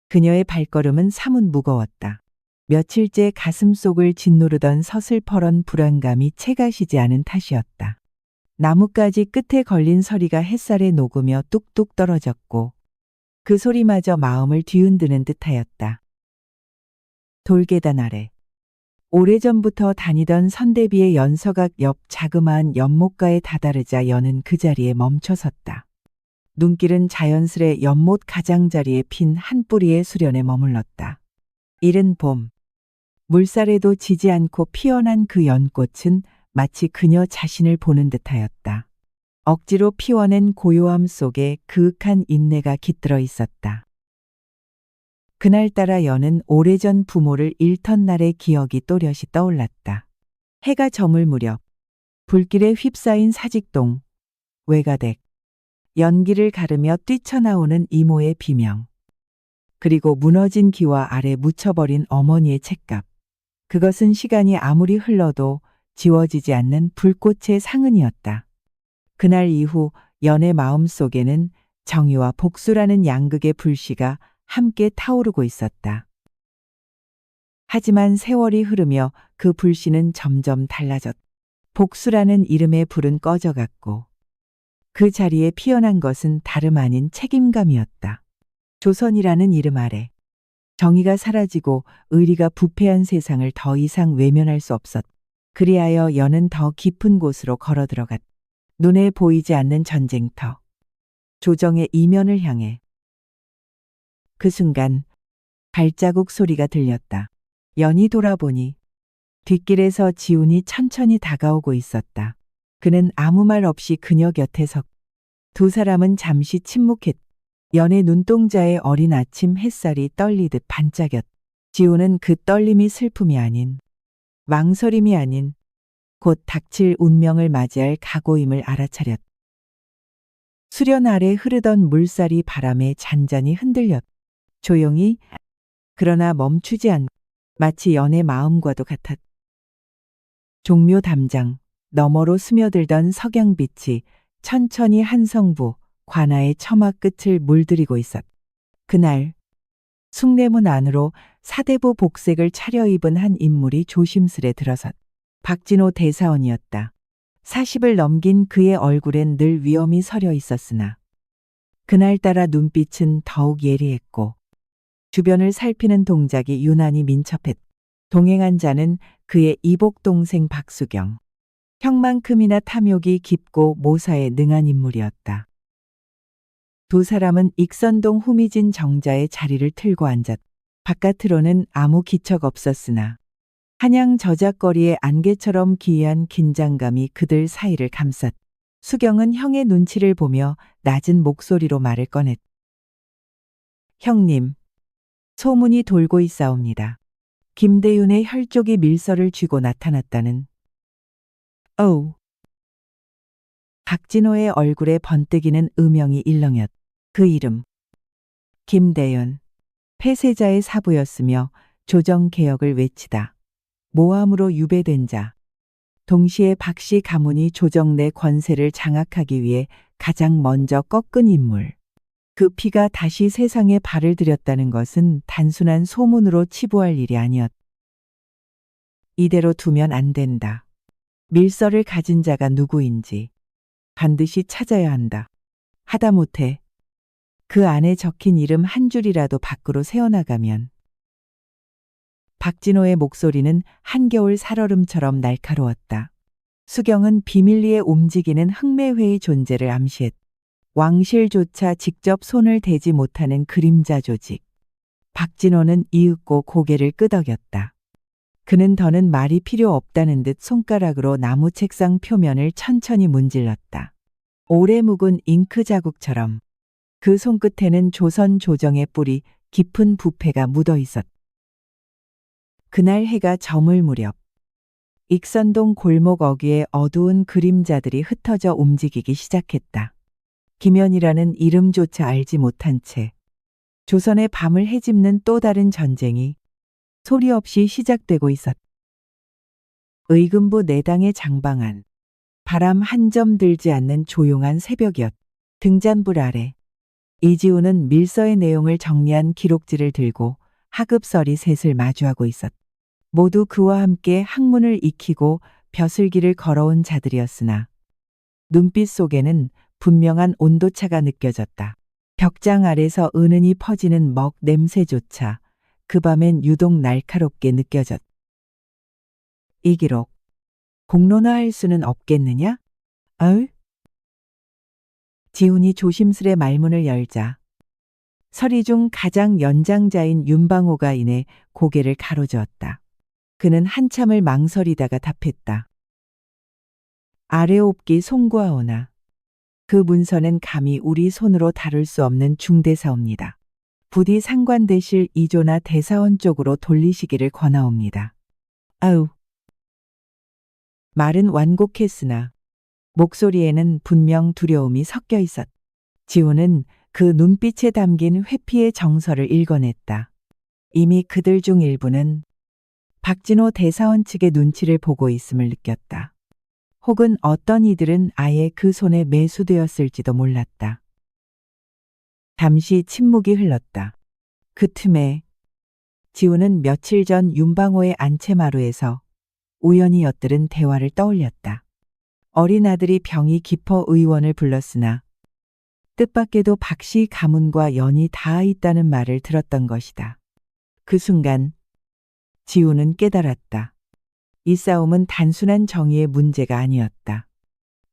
그녀의 발걸음은 사뭇 무거웠다. 며칠째 가슴속을 짓누르던 서슬퍼런 불안감이 채가 쉬지 않은 탓이었다. 나뭇가지 끝에 걸린 서리가 햇살에 녹으며 뚝뚝 떨어졌고 그 소리마저 마음을 뒤흔드는 듯하였다. 돌계단 아래 오래전부터 다니던 선대비의 연서각 옆 자그마한 연못가에 다다르자 여는 그 자리에 멈춰섰다. 눈길은 자연스레 연못 가장자리에 핀 한 뿌리의 수련에 머물렀다. 이른 봄, 물살에도 지지 않고 피어난 그 연꽃은 마치 그녀 자신을 보는 듯하였다. 억지로 피워낸 고요함 속에 그윽한 인내가 깃들어 있었다. 그날따라 여는 오래전 부모를 잃던 날의 기억이 또렷이 떠올랐다. 해가 저물 무렵 불길에 휩싸인 사직동, 외가댁, 연기를 가르며 뛰쳐나오는 이모의 비명, 그리고 무너진 기와 아래 묻혀버린 어머니의 책갑. 그것은 시간이 아무리 흘러도 지워지지 않는 불꽃의 상흔이었다. 그날 이후 연의 마음속에는 정의와 복수라는 양극의 불씨가 함께 타오르고 있었다. 하지만 세월이 흐르며 그 불씨는 점점 달라졌다. 복수라는 이름의 불은 꺼져갔고 그 자리에 피어난 것은 다름 아닌 책임감이었다. 조선이라는 이름 아래 정의가 사라지고 의리가 부패한 세상을 더 이상 외면할 수 없었. 그리하여 연은 더 깊은 곳으로 걸어 들어갔. 눈에 보이지 않는 전쟁터. 조정의 이면을 향해. 그 순간 발자국 소리가 들렸다. 연이 돌아보니 뒷길에서 지훈이 천천히 다가오고 있었다. 그는 아무 말 없이 그녀 곁에 섰. 두 사람은 잠시 침묵했. 연의 눈동자에 어린 아침 햇살이 떨리듯 반짝였. 지훈은 그 떨림이 슬픔이 아닌, 망설임이 아닌 곧 닥칠 운명을 맞이할 각오임을 알아차렸. 수련 아래 흐르던 물살이 바람에 잔잔히 흔들렸. 조용히, 그러나 멈추지 않고 마치 연의 마음과도 같았. 종묘 담장 너머로 스며들던 석양빛이 천천히 한성부 관아의 처마 끝을 물들이고 있었. 그날 숭례문 안으로 사대부 복색을 차려입은 한 인물이 조심스레 들어섰. 박진호 대사원이었다. 40을 넘긴 그의 얼굴엔 늘 위험이 서려 있었으나 그날따라 눈빛은 더욱 예리했고 주변을 살피는 동작이 유난히 민첩했. 동행한 자는 그의 이복 동생 박수경. 형만큼이나 탐욕이 깊고 모사에 능한 인물이었다. 두 사람은 익선동 후미진 정자의 자리를 틀고 앉았. 바깥으로는 아무 기척 없었으나 한양 저작거리의 안개처럼 기이한 긴장감이 그들 사이를 감쌌. 수경은 형의 눈치를 보며 낮은 목소리로 말을 꺼냈. 형님, 소문이 돌고 있사옵니다. 김대윤의 혈족이 밀서를 쥐고 나타났다는. 어우. 박진호의 얼굴에 번뜩이는 음영이 일렁였. 그 이름. 김대윤. 폐쇄자의 사부였으며 조정개혁을 외치다 모함으로 유배된 자. 동시에 박씨 가문이 조정 내 권세를 장악하기 위해 가장 먼저 꺾은 인물. 그 피가 다시 세상에 발을 들였다는 것은 단순한 소문으로 치부할 일이 아니었. 이대로 두면 안 된다. 밀서를 가진 자가 누구인지 반드시 찾아야 한다. 하다못해 그 안에 적힌 이름 한 줄이라도 밖으로 새어나가면. 박진호의 목소리는 한겨울 살얼음처럼 날카로웠다. 수경은 비밀리에 움직이는 흑매회의 존재를 암시했. 왕실조차 직접 손을 대지 못하는 그림자 조직. 박진호는 이윽고 고개를 끄덕였다. 그는 더는 말이 필요 없다는 듯 손가락으로 나무 책상 표면을 천천히 문질렀다. 오래 묵은 잉크 자국처럼. 그 손끝에는 조선 조정의 뿌리 깊은 부패가 묻어 있었. 그날 해가 저물 무렵 익선동 골목 어귀에 어두운 그림자들이 흩어져 움직이기 시작했다. 김연이라는 이름조차 알지 못한 채 조선의 밤을 헤집는 또 다른 전쟁이 소리 없이 시작되고 있었. 의금부 내당의 장방안. 바람 한 점 들지 않는 조용한 새벽이었. 등잔불 아래 이지우는 밀서의 내용을 정리한 기록지를 들고 하급설이 셋을 마주하고 있었. 모두 그와 함께 학문을 익히고 벼슬길을 걸어온 자들이었으나 눈빛 속에는 분명한 온도차가 느껴졌다. 벽장 아래서 은은히 퍼지는 먹 냄새조차 그 밤엔 유독 날카롭게 느껴졌. 이 기록 공론화할 수는 없겠느냐? 어을? 지훈이 조심스레 말문을 열자 서리 중 가장 연장자인 윤방호가 이내 고개를 가로저었다. 그는 한참을 망설이다가 답했다. 아래옵기 송구하오나 그 문서는 감히 우리 손으로 다룰 수 없는 중대사옵니다. 부디 상관대실 이조나 대사원 쪽으로 돌리시기를 권하옵니다. 아우. 말은 완곡했으나 목소리에는 분명 두려움이 섞여 있었. 지훈은 그 눈빛에 담긴 회피의 정서를 읽어냈다. 이미 그들 중 일부는 박진호 대사원 측의 눈치를 보고 있음을 느꼈다. 혹은 어떤 이들은 아예 그 손에 매수되었을지도 몰랐다. 잠시 침묵이 흘렀다. 그 틈에 지훈은 며칠 전 윤방호의 안채마루에서 우연히 엿들은 대화를 떠올렸다. 어린 아들이 병이 깊어 의원을 불렀으나 뜻밖에도 박씨 가문과 연이 닿아 있다는 말을 들었던 것이다. 그 순간 지우는 깨달았다. 이 싸움은 단순한 정의의 문제가 아니었다.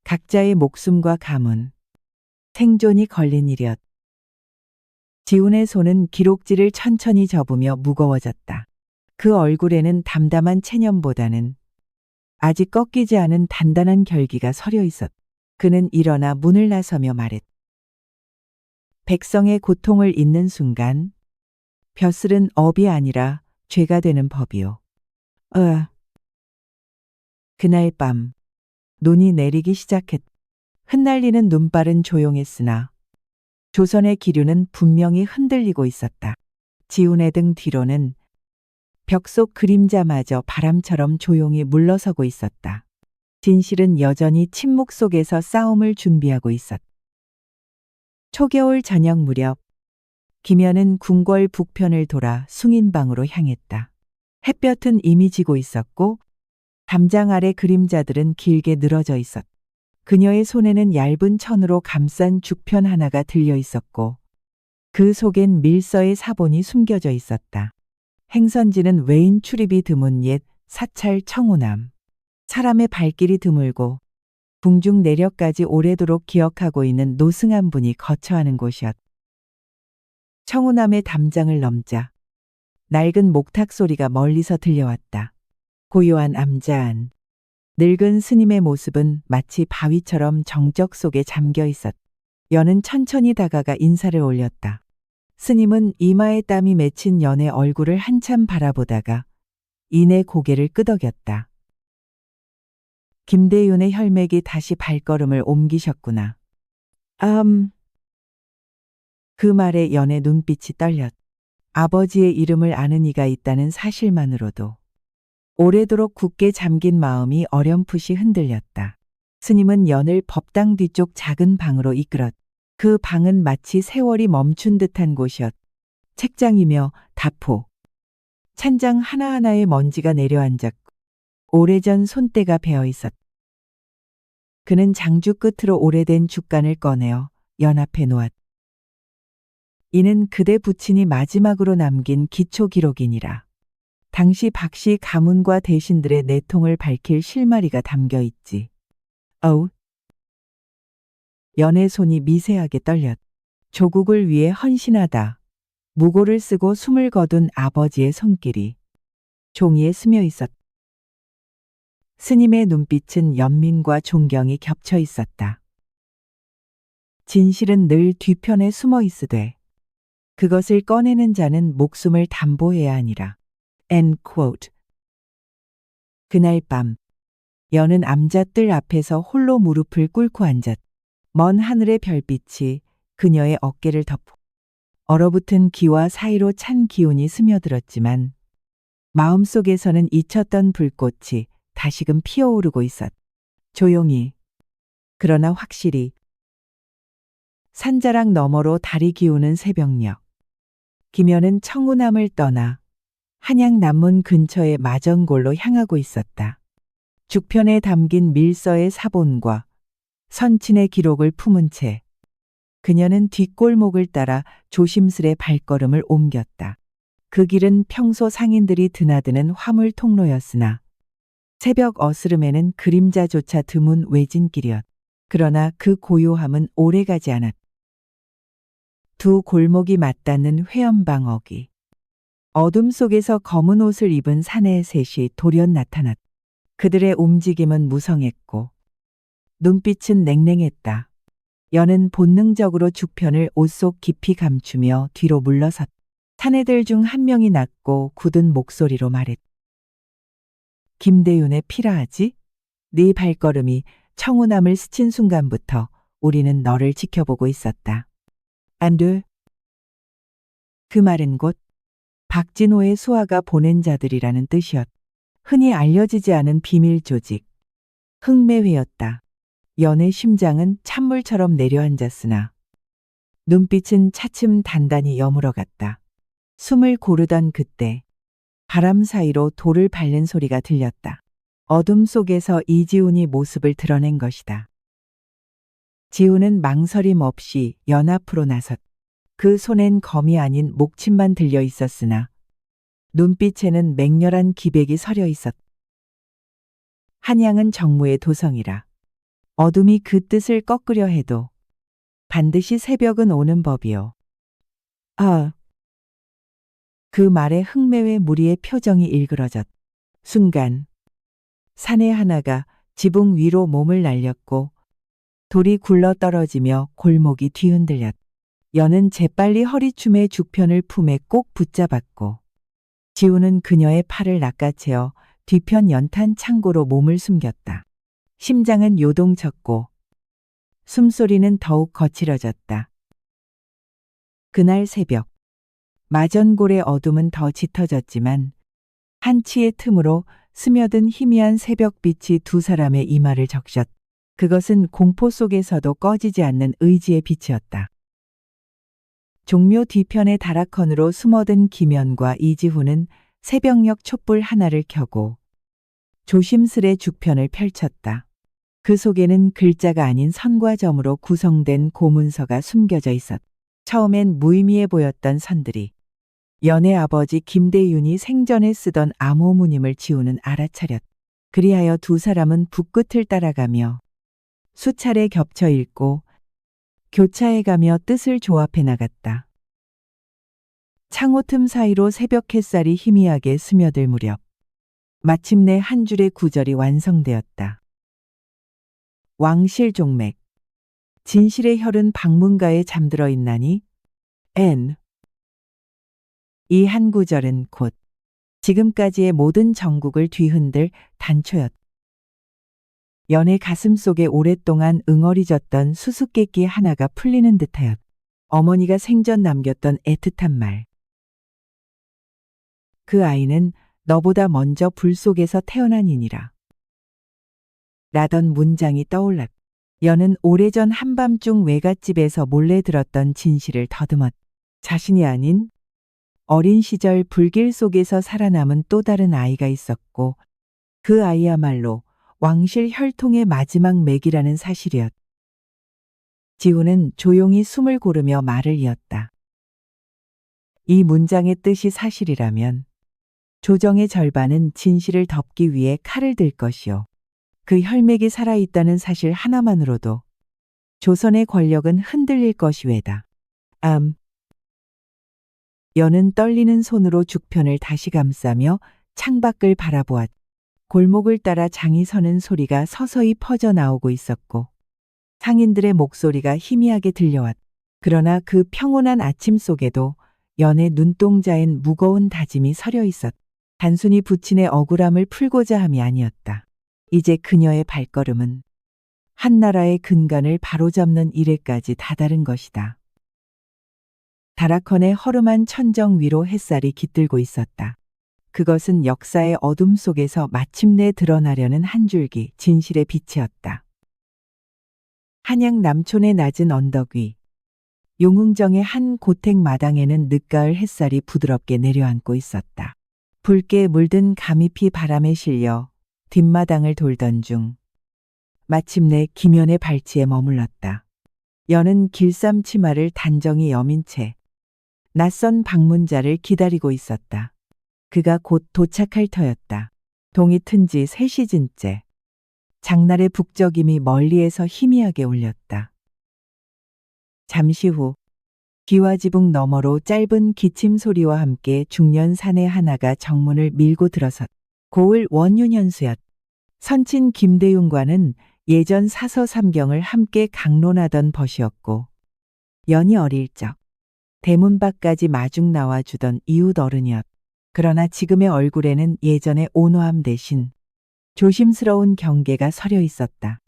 각자의 목숨과 가문, 생존이 걸린 일이었다. 지훈의 손은 기록지를 천천히 접으며 무거워졌다. 그 얼굴에는 담담한 체념보다는 아직 꺾이지 않은 단단한 결기가 서려 있었다. 그는 일어나 문을 나서며 말했다. 백성의 고통을 잇는 순간 벼슬은 업이 아니라 죄가 되는 법이요. 그날 밤 눈이 내리기 시작했다. 흩날리는 눈발은 조용했으나 조선의 기류는 분명히 흔들리고 있었다. 지훈의 등 뒤로는 벽 속 그림자마저 바람처럼 조용히 물러서고 있었다. 진실은 여전히 침묵 속에서 싸움을 준비하고 있었다. 초겨울 저녁 무렵 김연은 궁궐 북편을 돌아 숭인방으로 향했다. 햇볕은 이미 지고 있었고 담장 아래 그림자들은 길게 늘어져 있었다. 그녀의 손에는 얇은 천으로 감싼 죽편 하나가 들려 있었고 그 속엔 밀서의 사본이 숨겨져 있었다. 행선지는 외인 출입이 드문 옛 사찰 청우남. 사람의 발길이 드물고 궁중 내력까지 오래도록 기억하고 있는 노승한 분이 거처하는 곳이었다. 청우남의 담장을 넘자 낡은 목탁 소리가 멀리서 들려왔다. 고요한 암자한 늙은 스님의 모습은 마치 바위처럼 정적 속에 잠겨 있었다. 연은 천천히 다가가 인사를 올렸다. 스님은 이마에 땀이 맺힌 연의 얼굴을 한참 바라보다가 이내 고개를 끄덕였다. 김대윤의 혈맥이 다시 발걸음을 옮기셨구나. 그 말에 연의 눈빛이 떨렸다. 아버지의 이름을 아는 이가 있다는 사실만으로도 오래도록 굳게 잠긴 마음이 어렴풋이 흔들렸다. 스님은 연을 법당 뒤쪽 작은 방으로 이끌었다. 그 방은 마치 세월이 멈춘 듯한 곳이었다. 책장이며 다포, 찬장 하나하나에 먼지가 내려앉았고 오래전 손때가 베어 있었다. 그는 장주 끝으로 오래된 죽간을 꺼내어 연 앞에 놓았다. 이는 그대 부친이 마지막으로 남긴 기초 기록이니라. 당시 박씨 가문과 대신들의 내통을 밝힐 실마리가 담겨 있지. 연의 손이 미세하게 떨렸다. 조국을 위해 헌신하다. 무고를 쓰고 숨을 거둔 아버지의 손길이 종이에 스며 있었다. 스님의 눈빛은 연민과 존경이 겹쳐 있었다. 진실은 늘 뒤편에 숨어 있으되 그것을 꺼내는 자는 목숨을 담보해야 하니라. End quote. 그날 밤 연은 암자뜰 앞에서 홀로 무릎을 꿇고 앉았다. 먼 하늘의 별빛이 그녀의 어깨를 덮고 얼어붙은 기와 사이로 찬 기운이 스며들었지만 마음속에서는 잊혔던 불꽃이 다시금 피어오르고 있었다. 조용히, 그러나 확실히 산자락 너머로 달이 기우는 새벽녘. 김연은 청우남을 떠나 한양 남문 근처의 마정골로 향하고 있었다. 죽편에 담긴 밀서의 사본과 선친의 기록을 품은 채 그녀는 뒷골목을 따라 조심스레 발걸음을 옮겼다. 그 길은 평소 상인들이 드나드는 화물 통로였으나 새벽 어스름에는 그림자조차 드문 외진길이었다. 그러나 그 고요함은 오래가지 않았다. 두 골목이 맞닿는 회연방 어귀. 어둠 속에서 검은 옷을 입은 사내의 셋이 돌연 나타났다. 그들의 움직임은 무성했고 눈빛은 냉랭했다. 연은 본능적으로 죽편을 옷 속 깊이 감추며 뒤로 물러섰다. 사내들 중 한 명이 낮고 굳은 목소리로 말했다. 김대윤의 피라하지? 네 발걸음이 청우남을 스친 순간부터 우리는 너를 지켜보고 있었다. 안 돼. 그 말은 곧 박진호의 수하가 보낸 자들이라는 뜻이었다. 흔히 알려지지 않은 비밀 조직, 흑매회였다. 연의 심장은 찬물처럼 내려앉았으나 눈빛은 차츰 단단히 여물어갔다. 숨을 고르던 그때 바람 사이로 돌을 밟는 소리가 들렸다. 어둠 속에서 이지훈이 모습을 드러낸 것이다. 지훈은 망설임 없이 연 앞으로 나섰. 그 손엔 검이 아닌 목침만 들려 있었으나 눈빛에는 맹렬한 기백이 서려 있었다. 한양은 정무의 도성이라 어둠이 그 뜻을 꺾으려 해도 반드시 새벽은 오는 법이요. 그 말에 흥매의 무리의 표정이 일그러졌. 순간 산의 하나가 지붕 위로 몸을 날렸고 돌이 굴러 떨어지며 골목이 뒤흔들렸. 연은 재빨리 허리춤에 죽편을 품에 꼭 붙잡았고 지훈은 그녀의 팔을 낚아채어 뒤편 연탄 창고로 몸을 숨겼다. 심장은 요동쳤고 숨소리는 더욱 거칠어졌다. 그날 새벽 마전골의 어둠은 더 짙어졌지만 한치의 틈으로 스며든 희미한 새벽빛이 두 사람의 이마를 적셨. 그것은 공포 속에서도 꺼지지 않는 의지의 빛이었다. 종묘 뒤편의 다락헌으로 숨어든 김연과 이지훈은 새벽녘 촛불 하나를 켜고 조심스레 죽편을 펼쳤다. 그 속에는 글자가 아닌 선과 점으로 구성된 고문서가 숨겨져 있었다. 처음엔 무의미해 보였던 선들이 연의 아버지 김대윤이 생전에 쓰던 암호문임을 지훈은 알아차렸다. 그리하여 두 사람은 붓끝을 따라가며 수차례 겹쳐 읽고 교차해가며 뜻을 조합해 나갔다. 창호틈 사이로 새벽 햇살이 희미하게 스며들 무렵 마침내 한 줄의 구절이 완성되었다. 왕실종맥 진실의 혈은 방문가에 잠들어 있나니 이 한 구절은 곧 지금까지의 모든 정국을 뒤흔들 단초였다. 연의 가슴 속에 오랫동안 응어리졌던 수수께끼 하나가 풀리는 듯하였다. 어머니가 생전 남겼던 애틋한 말. 그 아이는 너보다 먼저 불 속에서 태어난이니라. 라던 문장이 떠올랐다. 연은 오래전 한밤중 외갓집에서 몰래 들었던 진실을 더듬었다. 자신이 아닌 어린 시절 불길 속에서 살아남은 또 다른 아이가 있었고 그 아이야말로 왕실 혈통의 마지막 맥이라는 사실이었다. 지훈은 조용히 숨을 고르며 말을 이었다. 이 문장의 뜻이 사실이라면 조정의 절반은 진실을 덮기 위해 칼을 들 것이요. 그 혈맥이 살아있다는 사실 하나만으로도 조선의 권력은 흔들릴 것이외다. 연은 떨리는 손으로 죽편을 다시 감싸며 창밖을 바라보았다. 골목을 따라 장이 서는 소리가 서서히 퍼져나오고 있었고 상인들의 목소리가 희미하게 들려왔다. 그러나 그 평온한 아침 속에도 연의 눈동자엔 무거운 다짐이 서려 있었다. 단순히 부친의 억울함을 풀고자 함이 아니었다. 이제 그녀의 발걸음은 한나라의 근간을 바로잡는 일에까지 다다른 것이다. 다락헌의 허름한 천정 위로 햇살이 깃들고 있었다. 그것은 역사의 어둠 속에서 마침내 드러나려는 한 줄기 진실의 빛이었다. 한양 남촌의 낮은 언덕 위, 용흥정의 한 고택 마당에는 늦가을 햇살이 부드럽게 내려앉고 있었다. 붉게 물든 가미피 바람에 실려 뒷마당을 돌던 중 마침내 김연의 발치에 머물렀다. 연은 길쌈 치마를 단정히 여민 채 낯선 방문자를 기다리고 있었다. 그가 곧 도착할 터였다. 동이 튼 지 3시즌째. 장날의 북적임이 멀리에서 희미하게 울렸다. 잠시 후 기와지붕 너머로 짧은 기침 소리와 함께 중년 사내 하나가 정문을 밀고 들어섰. 고을 원윤현수였. 선친 김대윤과는 예전 사서삼경을 함께 강론하던 벗이었고 연이 어릴 적 대문 밖까지 마중 나와주던 이웃 어른이었. 그러나 지금의 얼굴에는 예전의 온화함 대신 조심스러운 경계가 서려 있었다.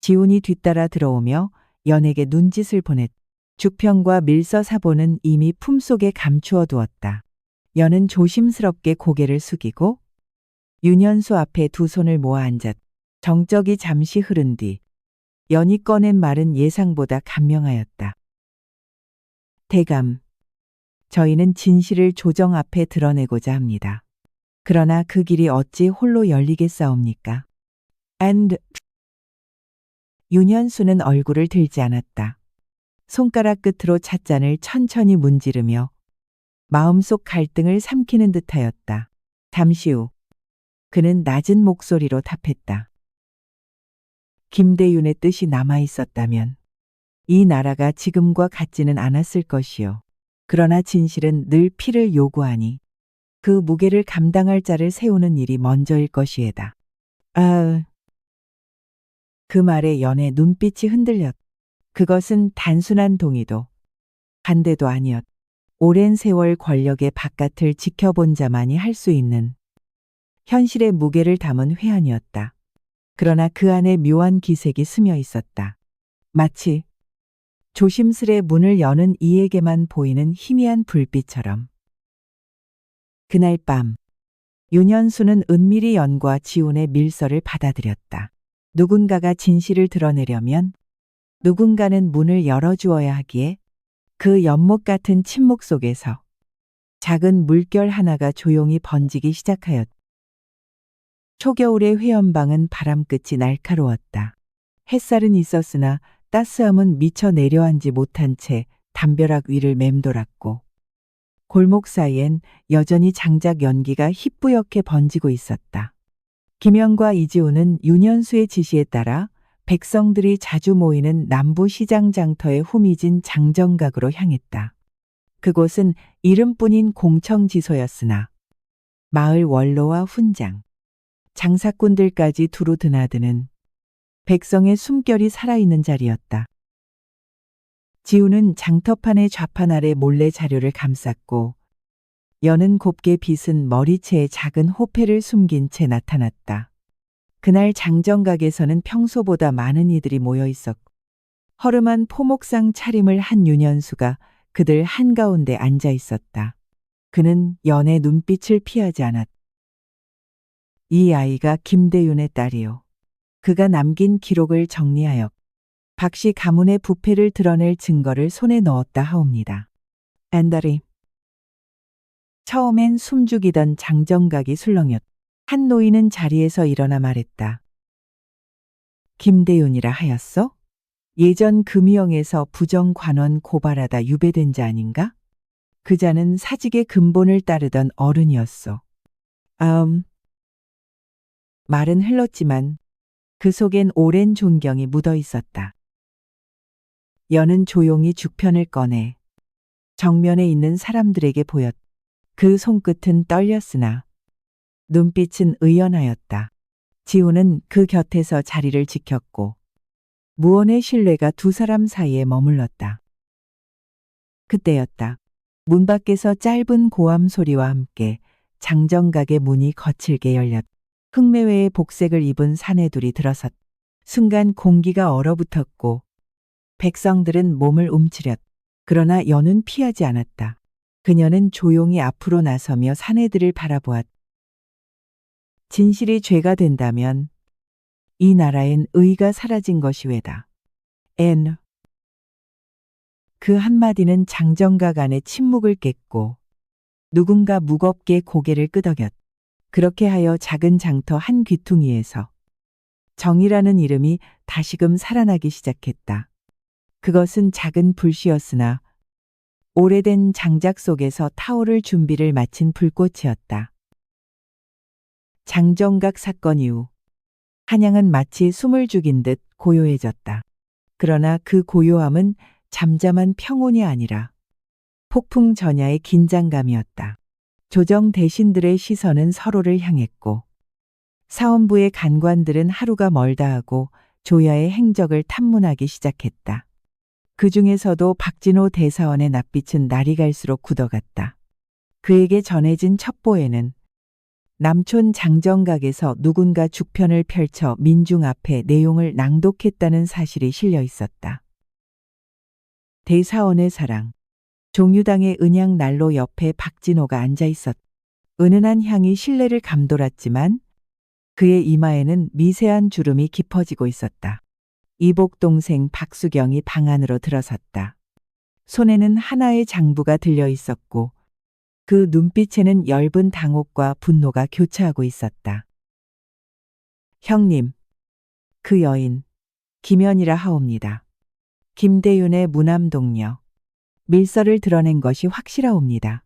지훈이 뒤따라 들어오며 연에게 눈짓을 보냈. 죽편과 밀서 사본은 이미 품속에 감추어 두었다. 연은 조심스럽게 고개를 숙이고 윤현수 앞에 두 손을 모아 앉았. 정적이 잠시 흐른 뒤 연이 꺼낸 말은 예상보다 간명하였다. 대감, 저희는 진실을 조정 앞에 드러내고자 합니다. 그러나 그 길이 어찌 홀로 열리겠사옵니까? And 윤현수는 얼굴을 들지 않았다. 손가락 끝으로 찻잔을 천천히 문지르며 마음속 갈등을 삼키는 듯하였다. 잠시 후 그는 낮은 목소리로 답했다. 김대윤의 뜻이 남아 있었다면 이 나라가 지금과 같지는 않았을 것이요. 그러나 진실은 늘 피를 요구하니 그 무게를 감당할 자를 세우는 일이 먼저일 것이에다. 그 말에 연의 눈빛이 흔들렸다. 그것은 단순한 동의도 반대도 아니었다. 오랜 세월 권력의 바깥을 지켜본 자만이 할 수 있는 현실의 무게를 담은 회한이었다. 그러나 그 안에 묘한 기색이 스며 있었다. 마치 조심스레 문을 여는 이에게만 보이는 희미한 불빛처럼. 그날 밤 윤현수는 은밀히 연과 지훈의 밀서를 받아들였다. 누군가가 진실을 드러내려면 누군가는 문을 열어주어야 하기에 그 연못 같은 침묵 속에서 작은 물결 하나가 조용히 번지기 시작하였다. 초겨울의 회연방은 바람끝이 날카로웠다. 햇살은 있었으나 따스함은 미처 내려앉지 못한 채 담벼락 위를 맴돌았고 골목 사이엔 여전히 장작 연기가 희뿌옇게 번지고 있었다. 김영과 이지호는 윤현수의 지시에 따라 백성들이 자주 모이는 남부시장 장터의 후미진 장정각으로 향했다. 그곳은 이름뿐인 공청지소였으나 마을 원로와 훈장, 장사꾼들까지 두루 드나드는 백성의 숨결이 살아있는 자리였다. 지우는 장터판의 좌판 아래 몰래 자료를 감쌌고 여는 곱게 빗은 머리채에 작은 호패를 숨긴 채 나타났다. 그날 장정각에서는 평소보다 많은 이들이 모여 있었고 허름한 포목상 차림을 한 윤현수가 그들 한가운데 앉아 있었다. 그는 연의 눈빛을 피하지 않았다. 이 아이가 김대윤의 딸이요. 그가 남긴 기록을 정리하여 박씨 가문의 부패를 드러낼 증거를 손에 넣었다 하옵니다. 안달이 처음엔 숨죽이던 장정각이 술렁였다. 한 노인은 자리에서 일어나 말했다. 김대윤이라 하였어? 예전 금이영에서 부정관원 고발하다 유배된 자 아닌가? 그 자는 사직의 근본을 따르던 어른이었소. 말은 흘렀지만 그 속엔 오랜 존경이 묻어 있었다. 여는 조용히 죽편을 꺼내 정면에 있는 사람들에게 보였다. 그 손끝은 떨렸으나 눈빛은 의연하였다. 지우는 그 곁에서 자리를 지켰고 무언의 신뢰가 두 사람 사이에 머물렀다. 그때였다. 문 밖에서 짧은 고함 소리와 함께 장정각의 문이 거칠게 열렸다. 흑매회의 복색을 입은 사내들이 들어섰다. 순간 공기가 얼어붙었고 백성들은 몸을 움츠렸다. 그러나 여는 피하지 않았다. 그녀는 조용히 앞으로 나서며 사내들을 바라보았다. 진실이 죄가 된다면 이 나라엔 의가 사라진 것이 왜다. 그 한마디는 장정각 안의 침묵을 깼고 누군가 무겁게 고개를 끄덕였다. 그렇게 하여 작은 장터 한 귀퉁이에서 정이라는 이름이 다시금 살아나기 시작했다. 그것은 작은 불씨였으나 오래된 장작 속에서 타오를 준비를 마친 불꽃이었다. 장정각 사건 이후 한양은 마치 숨을 죽인 듯 고요해졌다. 그러나 그 고요함은 잠잠한 평온이 아니라 폭풍 전야의 긴장감이었다. 조정 대신들의 시선은 서로를 향했고 사원부의 간관들은 하루가 멀다 하고 조야의 행적을 탐문하기 시작했다. 그 중에서도 박진호 대사원의 낯빛은 날이 갈수록 굳어갔다. 그에게 전해진 첩보에는 남촌 장정각에서 누군가 죽편을 펼쳐 민중 앞에 내용을 낭독했다는 사실이 실려 있었다. 대사원의 사랑. 종유당의 은양 난로 옆에 박진호가 앉아 있었다. 은은한 향이 실내를 감돌았지만 그의 이마에는 미세한 주름이 깊어지고 있었다. 이복 동생 박수경이 방 안으로 들어섰다. 손에는 하나의 장부가 들려 있었고 그 눈빛에는 엷은 당혹과 분노가 교차하고 있었다. 형님, 그 여인, 김연이라 하옵니다. 김대윤의 무남동녀. 밀서를 드러낸 것이 확실하옵니다.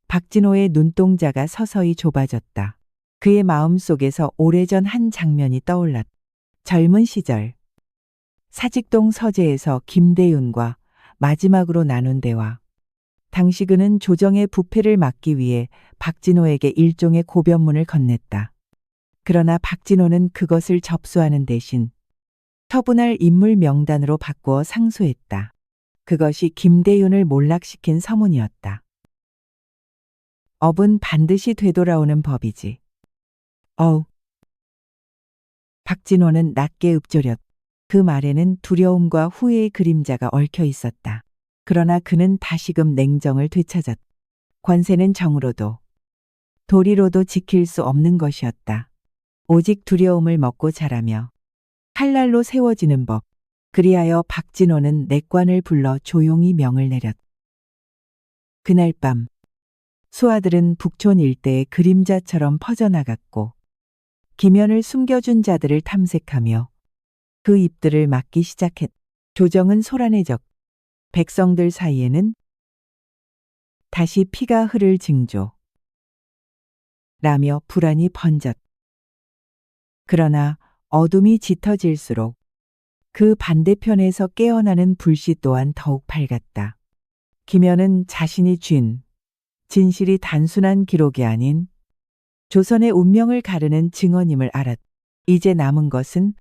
박진호의 눈동자가 서서히 좁아졌다. 그의 마음속에서 오래전 한 장면이 떠올랐다. 젊은 시절 사직동 서재에서 김대윤과 마지막으로 나눈 대화. 당시 그는 조정의 부패를 막기 위해 박진호에게 일종의 고변문을 건넸다. 그러나 박진호는 그것을 접수하는 대신 처분할 인물 명단으로 바꾸어 상소했다. 그것이 김대윤을 몰락시킨 서문이었다. 업은 반드시 되돌아오는 법이지. 박진호는 낮게 읊조렸다. 그 말에는 두려움과 후회의 그림자가 얽혀 있었다. 그러나 그는 다시금 냉정을 되찾았다. 권세는 정으로도 도리로도 지킬 수 없는 것이었다. 오직 두려움을 먹고 자라며 칼날로 세워지는 법. 그리하여 박진호는 내관을 불러 조용히 명을 내렸다. 그날 밤 수하들은 북촌 일대의 그림자처럼 퍼져나갔고 김연을 숨겨준 자들을 탐색하며 그 입들을 막기 시작했다. 조정은 소란해졌고 백성들 사이에는 다시 피가 흐를 징조 라며 불안이 번졌다. 그러나 어둠이 짙어질수록 그 반대편에서 깨어나는 불씨 또한 더욱 밝았다. 김연은 자신이 쥔 진실이 단순한 기록이 아닌 조선의 운명을 가르는 증언임을 알았다. 이제 남은 것은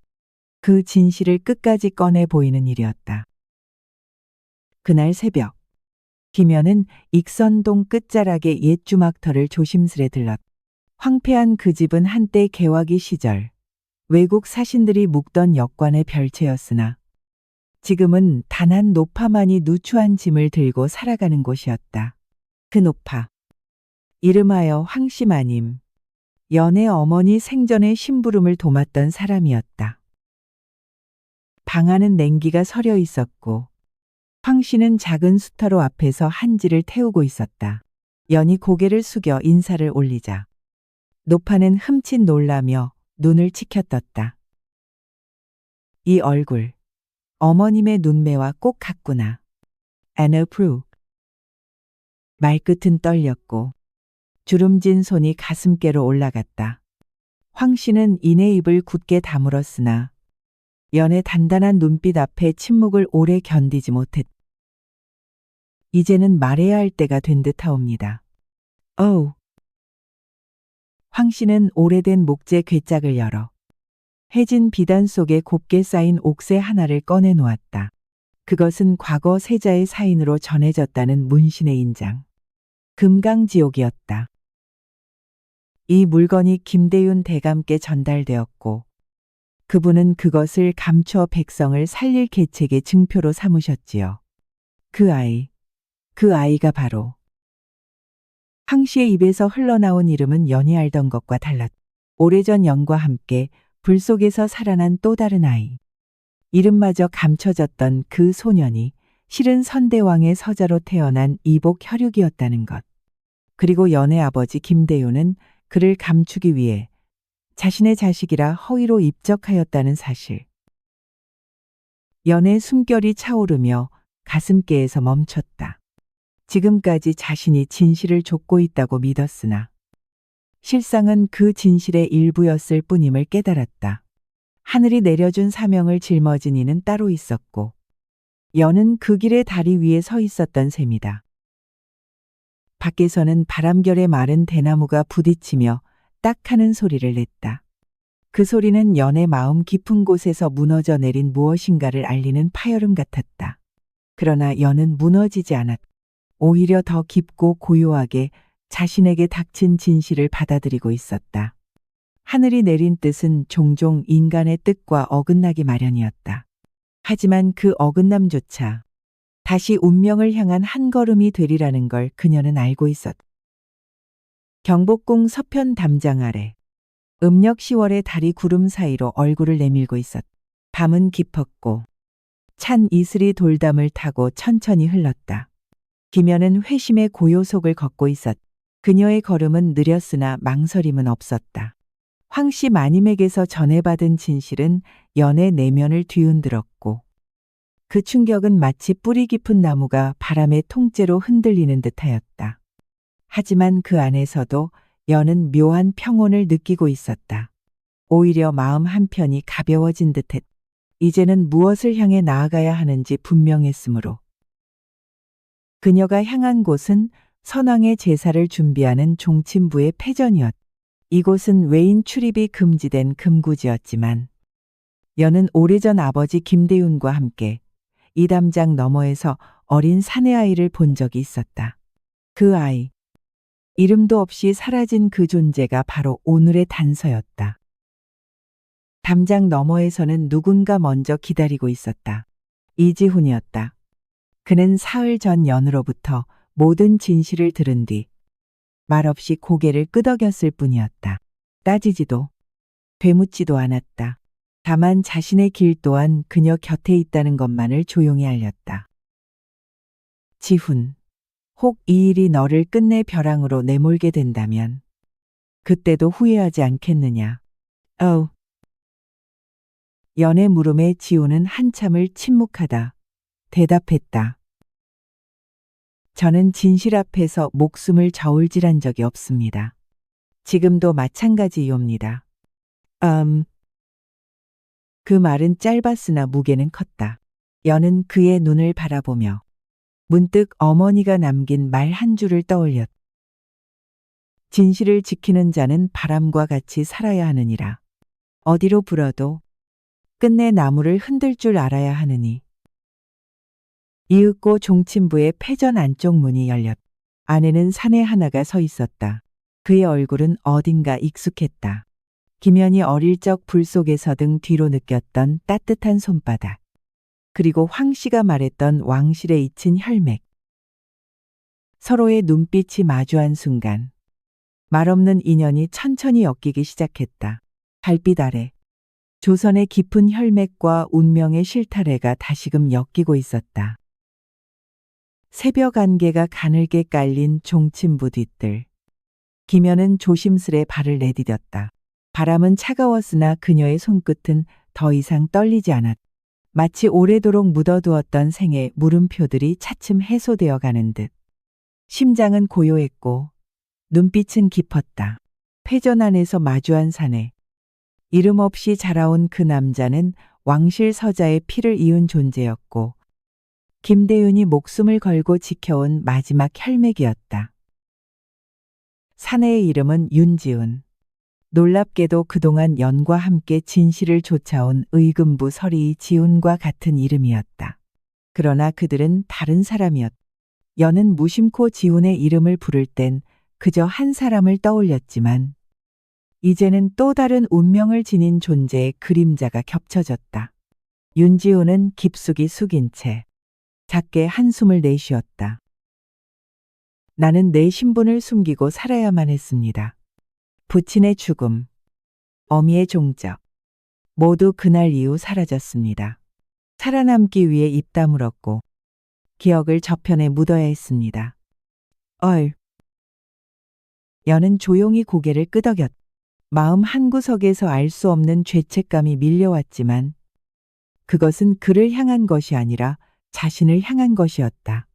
그 진실을 끝까지 꺼내 보이는 일이었다. 그날 새벽, 김연은 익선동 끝자락의 옛 주막터를 조심스레 들렀다. 황폐한 그 집은 한때 개화기 시절 외국 사신들이 묵던 역관의 별채였으나 지금은 단 한 노파만이 누추한 짐을 들고 살아가는 곳이었다. 그 노파, 이름하여 황씨마님, 연의 어머니 생전의 심부름을 도맡던 사람이었다. 방 안은 냉기가 서려 있었고 황씨는 작은 수터로 앞에서 한지를 태우고 있었다. 연이 고개를 숙여 인사를 올리자 노파는 흠칫 놀라며 눈을 치켜떴다. 이 얼굴, 어머님의 눈매와 꼭 같구나. 애너 프루. 말끝은 떨렸고 주름진 손이 가슴께로 올라갔다. 황씨는 이내 입을 굳게 다물었으나 연의 단단한 눈빛 앞에 침묵을 오래 견디지 못했다. 이제는 말해야 할 때가 된 듯하옵니다. 황씨는 오래된 목재 괴짝을 열어 해진 비단 속에 곱게 쌓인 옥새 하나를 꺼내 놓았다. 그것은 과거 세자의 사인으로 전해졌다는 문신의 인장. 금강지옥이었다. 이 물건이 김대윤 대감께 전달되었고 그분은 그것을 감춰 백성을 살릴 계책의 증표로 삼으셨지요. 그 아이가 바로 황씨의 입에서 흘러나온 이름은 연이 알던 것과 달랐다. 오래전 연과 함께 불 속에서 살아난 또 다른 아이. 이름마저 감춰졌던 그 소년이 실은 선대왕의 서자로 태어난 이복 혈육이었다는 것. 그리고 연의 아버지 김대윤은 그를 감추기 위해 자신의 자식이라 허위로 입적하였다는 사실. 연의 숨결이 차오르며 가슴께에서 멈췄다. 지금까지 자신이 진실을 좇고 있다고 믿었으나 실상은 그 진실의 일부였을 뿐임을 깨달았다. 하늘이 내려준 사명을 짊어진 이는 따로 있었고 연은 그 길의 다리 위에 서 있었던 셈이다. 밖에서는 바람결에 마른 대나무가 부딪히며 딱 하는 소리를 냈다. 그 소리는 연의 마음 깊은 곳에서 무너져 내린 무엇인가를 알리는 파열음 같았다. 그러나 연은 무너지지 않았다. 오히려 더 깊고 고요하게 자신에게 닥친 진실을 받아들이고 있었다. 하늘이 내린 뜻은 종종 인간의 뜻과 어긋나기 마련이었다. 하지만 그 어긋남조차 다시 운명을 향한 한 걸음이 되리라는 걸 그녀는 알고 있었다. 경복궁 서편 담장 아래 음력 10월의 달이 구름 사이로 얼굴을 내밀고 있었다. 밤은 깊었고 찬 이슬이 돌담을 타고 천천히 흘렀다. 김연은 회심의 고요속을 걷고 있었다. 그녀의 걸음은 느렸으나 망설임은 없었다. 황씨 마님에게서 전해받은 진실은 연의 내면을 뒤흔들었고 그 충격은 마치 뿌리 깊은 나무가 바람의 통째로 흔들리는 듯하였다. 하지만 그 안에서도 연은 묘한 평온을 느끼고 있었다. 오히려 마음 한편이 가벼워진 듯했다. 이제는 무엇을 향해 나아가야 하는지 분명했으므로. 그녀가 향한 곳은 선왕의 제사를 준비하는 종친부의 패전이었다. 이곳은 외인 출입이 금지된 금구지였지만 연은 오래전 아버지 김대윤과 함께 이 담장 너머에서 어린 사내 아이를 본 적이 있었다. 그 아이, 이름도 없이 사라진 그 존재가 바로 오늘의 단서였다. 담장 너머에서는 누군가 먼저 기다리고 있었다. 이지훈이었다. 그는 사흘 전 연으로부터 모든 진실을 들은 뒤 말없이 고개를 끄덕였을 뿐이었다. 따지지도 되묻지도 않았다. 다만 자신의 길 또한 그녀 곁에 있다는 것만을 조용히 알렸다. 지훈, 혹 이 일이 너를 끝내 벼랑으로 내몰게 된다면 그때도 후회하지 않겠느냐. 연의 물음에 지훈은 한참을 침묵하다 대답했다. 저는 진실 앞에서 목숨을 저울질한 적이 없습니다. 지금도 마찬가지이옵니다. 그 말은 짧았으나 무게는 컸다. 연은 그의 눈을 바라보며 문득 어머니가 남긴 말 한 줄을 떠올렸다. 진실을 지키는 자는 바람과 같이 살아야 하느니라. 어디로 불어도 끝내 나무를 흔들 줄 알아야 하느니. 이윽고 종친부의 패전 안쪽 문이 열렸다. 안에는 사내 하나가 서 있었다. 그의 얼굴은 어딘가 익숙했다. 김연이 어릴 적 불 속에서 등 뒤로 느꼈던 따뜻한 손바닥. 그리고 황 씨가 말했던 왕실에 잊힌 혈맥. 서로의 눈빛이 마주한 순간 말없는 인연이 천천히 엮이기 시작했다. 달빛 아래 조선의 깊은 혈맥과 운명의 실타래가 다시금 엮이고 있었다. 새벽 안개가 가늘게 깔린 종친부 뒷뜰. 김연은 조심스레 발을 내디뎠다. 바람은 차가웠으나 그녀의 손끝은 더 이상 떨리지 않았다. 마치 오래도록 묻어두었던 생의 물음표들이 차츰 해소되어 가는 듯. 심장은 고요했고 눈빛은 깊었다. 패전 안에서 마주한 사내. 이름 없이 자라온 그 남자는 왕실 서자의 피를 이은 존재였고 김대윤이 목숨을 걸고 지켜온 마지막 혈맥이었다. 사내의 이름은 윤지훈. 놀랍게도 그동안 연과 함께 진실을 쫓아온 의금부 서리 지훈과 같은 이름이었다. 그러나 그들은 다른 사람이었다. 연은 무심코 지훈의 이름을 부를 땐 그저 한 사람을 떠올렸지만 이제는 또 다른 운명을 지닌 존재의 그림자가 겹쳐졌다. 윤지훈은 깊숙이 숙인 채 작게 한숨을 내쉬었다. 나는 내 신분을 숨기고 살아야만 했습니다. 부친의 죽음, 어미의 종적, 모두 그날 이후 사라졌습니다. 살아남기 위해 입 다물었고 기억을 저편에 묻어야 했습니다. 연은 조용히 고개를 끄덕였다. 마음 한구석에서 알 수 없는 죄책감이 밀려왔지만 그것은 그를 향한 것이 아니라 자신을 향한 것이었다.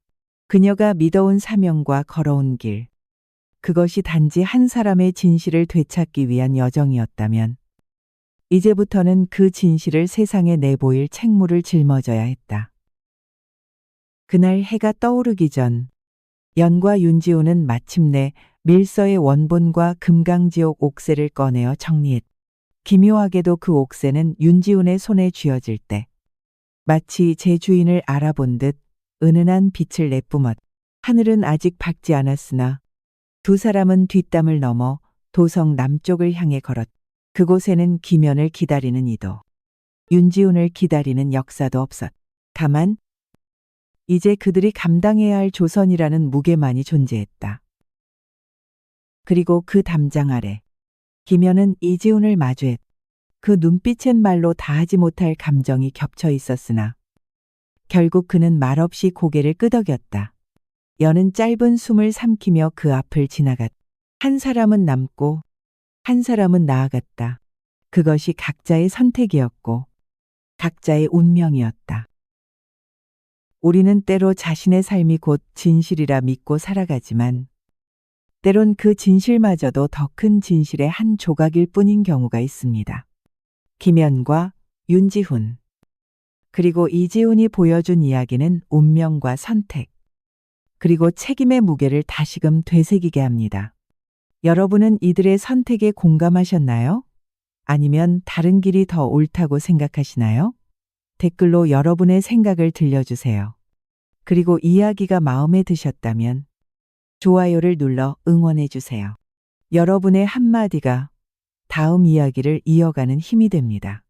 그녀가 믿어온 사명과 걸어온 길. 그것이 단지 한 사람의 진실을 되찾기 위한 여정이었다면 이제부터는 그 진실을 세상에 내보일 책무를 짊어져야 했다. 그날 해가 떠오르기 전 연과 윤지훈은 마침내 밀서의 원본과 금강지옥 옥새를 꺼내어 정리했다. 기묘하게도 그 옥새는 윤지훈의 손에 쥐어질 때 마치 제 주인을 알아본 듯 은은한 빛을 내뿜었다. 하늘은 아직 밝지 않았으나 두 사람은 뒷담을 넘어 도성 남쪽을 향해 걸었다. 그곳에는 김연을 기다리는 이도 윤지훈을 기다리는 역사도 없었다. 다만 이제 그들이 감당해야 할 조선이라는 무게만이 존재했다. 그리고 그 담장 아래 김연은 이지훈을 마주했다. 그 눈빛엔 말로 다하지 못할 감정이 겹쳐 있었으나 결국 그는 말없이 고개를 끄덕였다. 여는 짧은 숨을 삼키며 그 앞을 지나갔다. 한 사람은 남고 한 사람은 나아갔다. 그것이 각자의 선택이었고 각자의 운명이었다. 우리는 때로 자신의 삶이 곧 진실이라 믿고 살아가지만 때론 그 진실마저도 더 큰 진실의 한 조각일 뿐인 경우가 있습니다. 김연과 윤지훈 그리고 이지훈이 보여준 이야기는 운명과 선택 그리고 책임의 무게를 다시금 되새기게 합니다. 여러분은 이들의 선택에 공감하셨나요? 아니면 다른 길이 더 옳다고 생각하시나요? 댓글로 여러분의 생각을 들려주세요. 그리고 이야기가 마음에 드셨다면 좋아요를 눌러 응원해주세요. 여러분의 한마디가 다음 이야기를 이어가는 힘이 됩니다.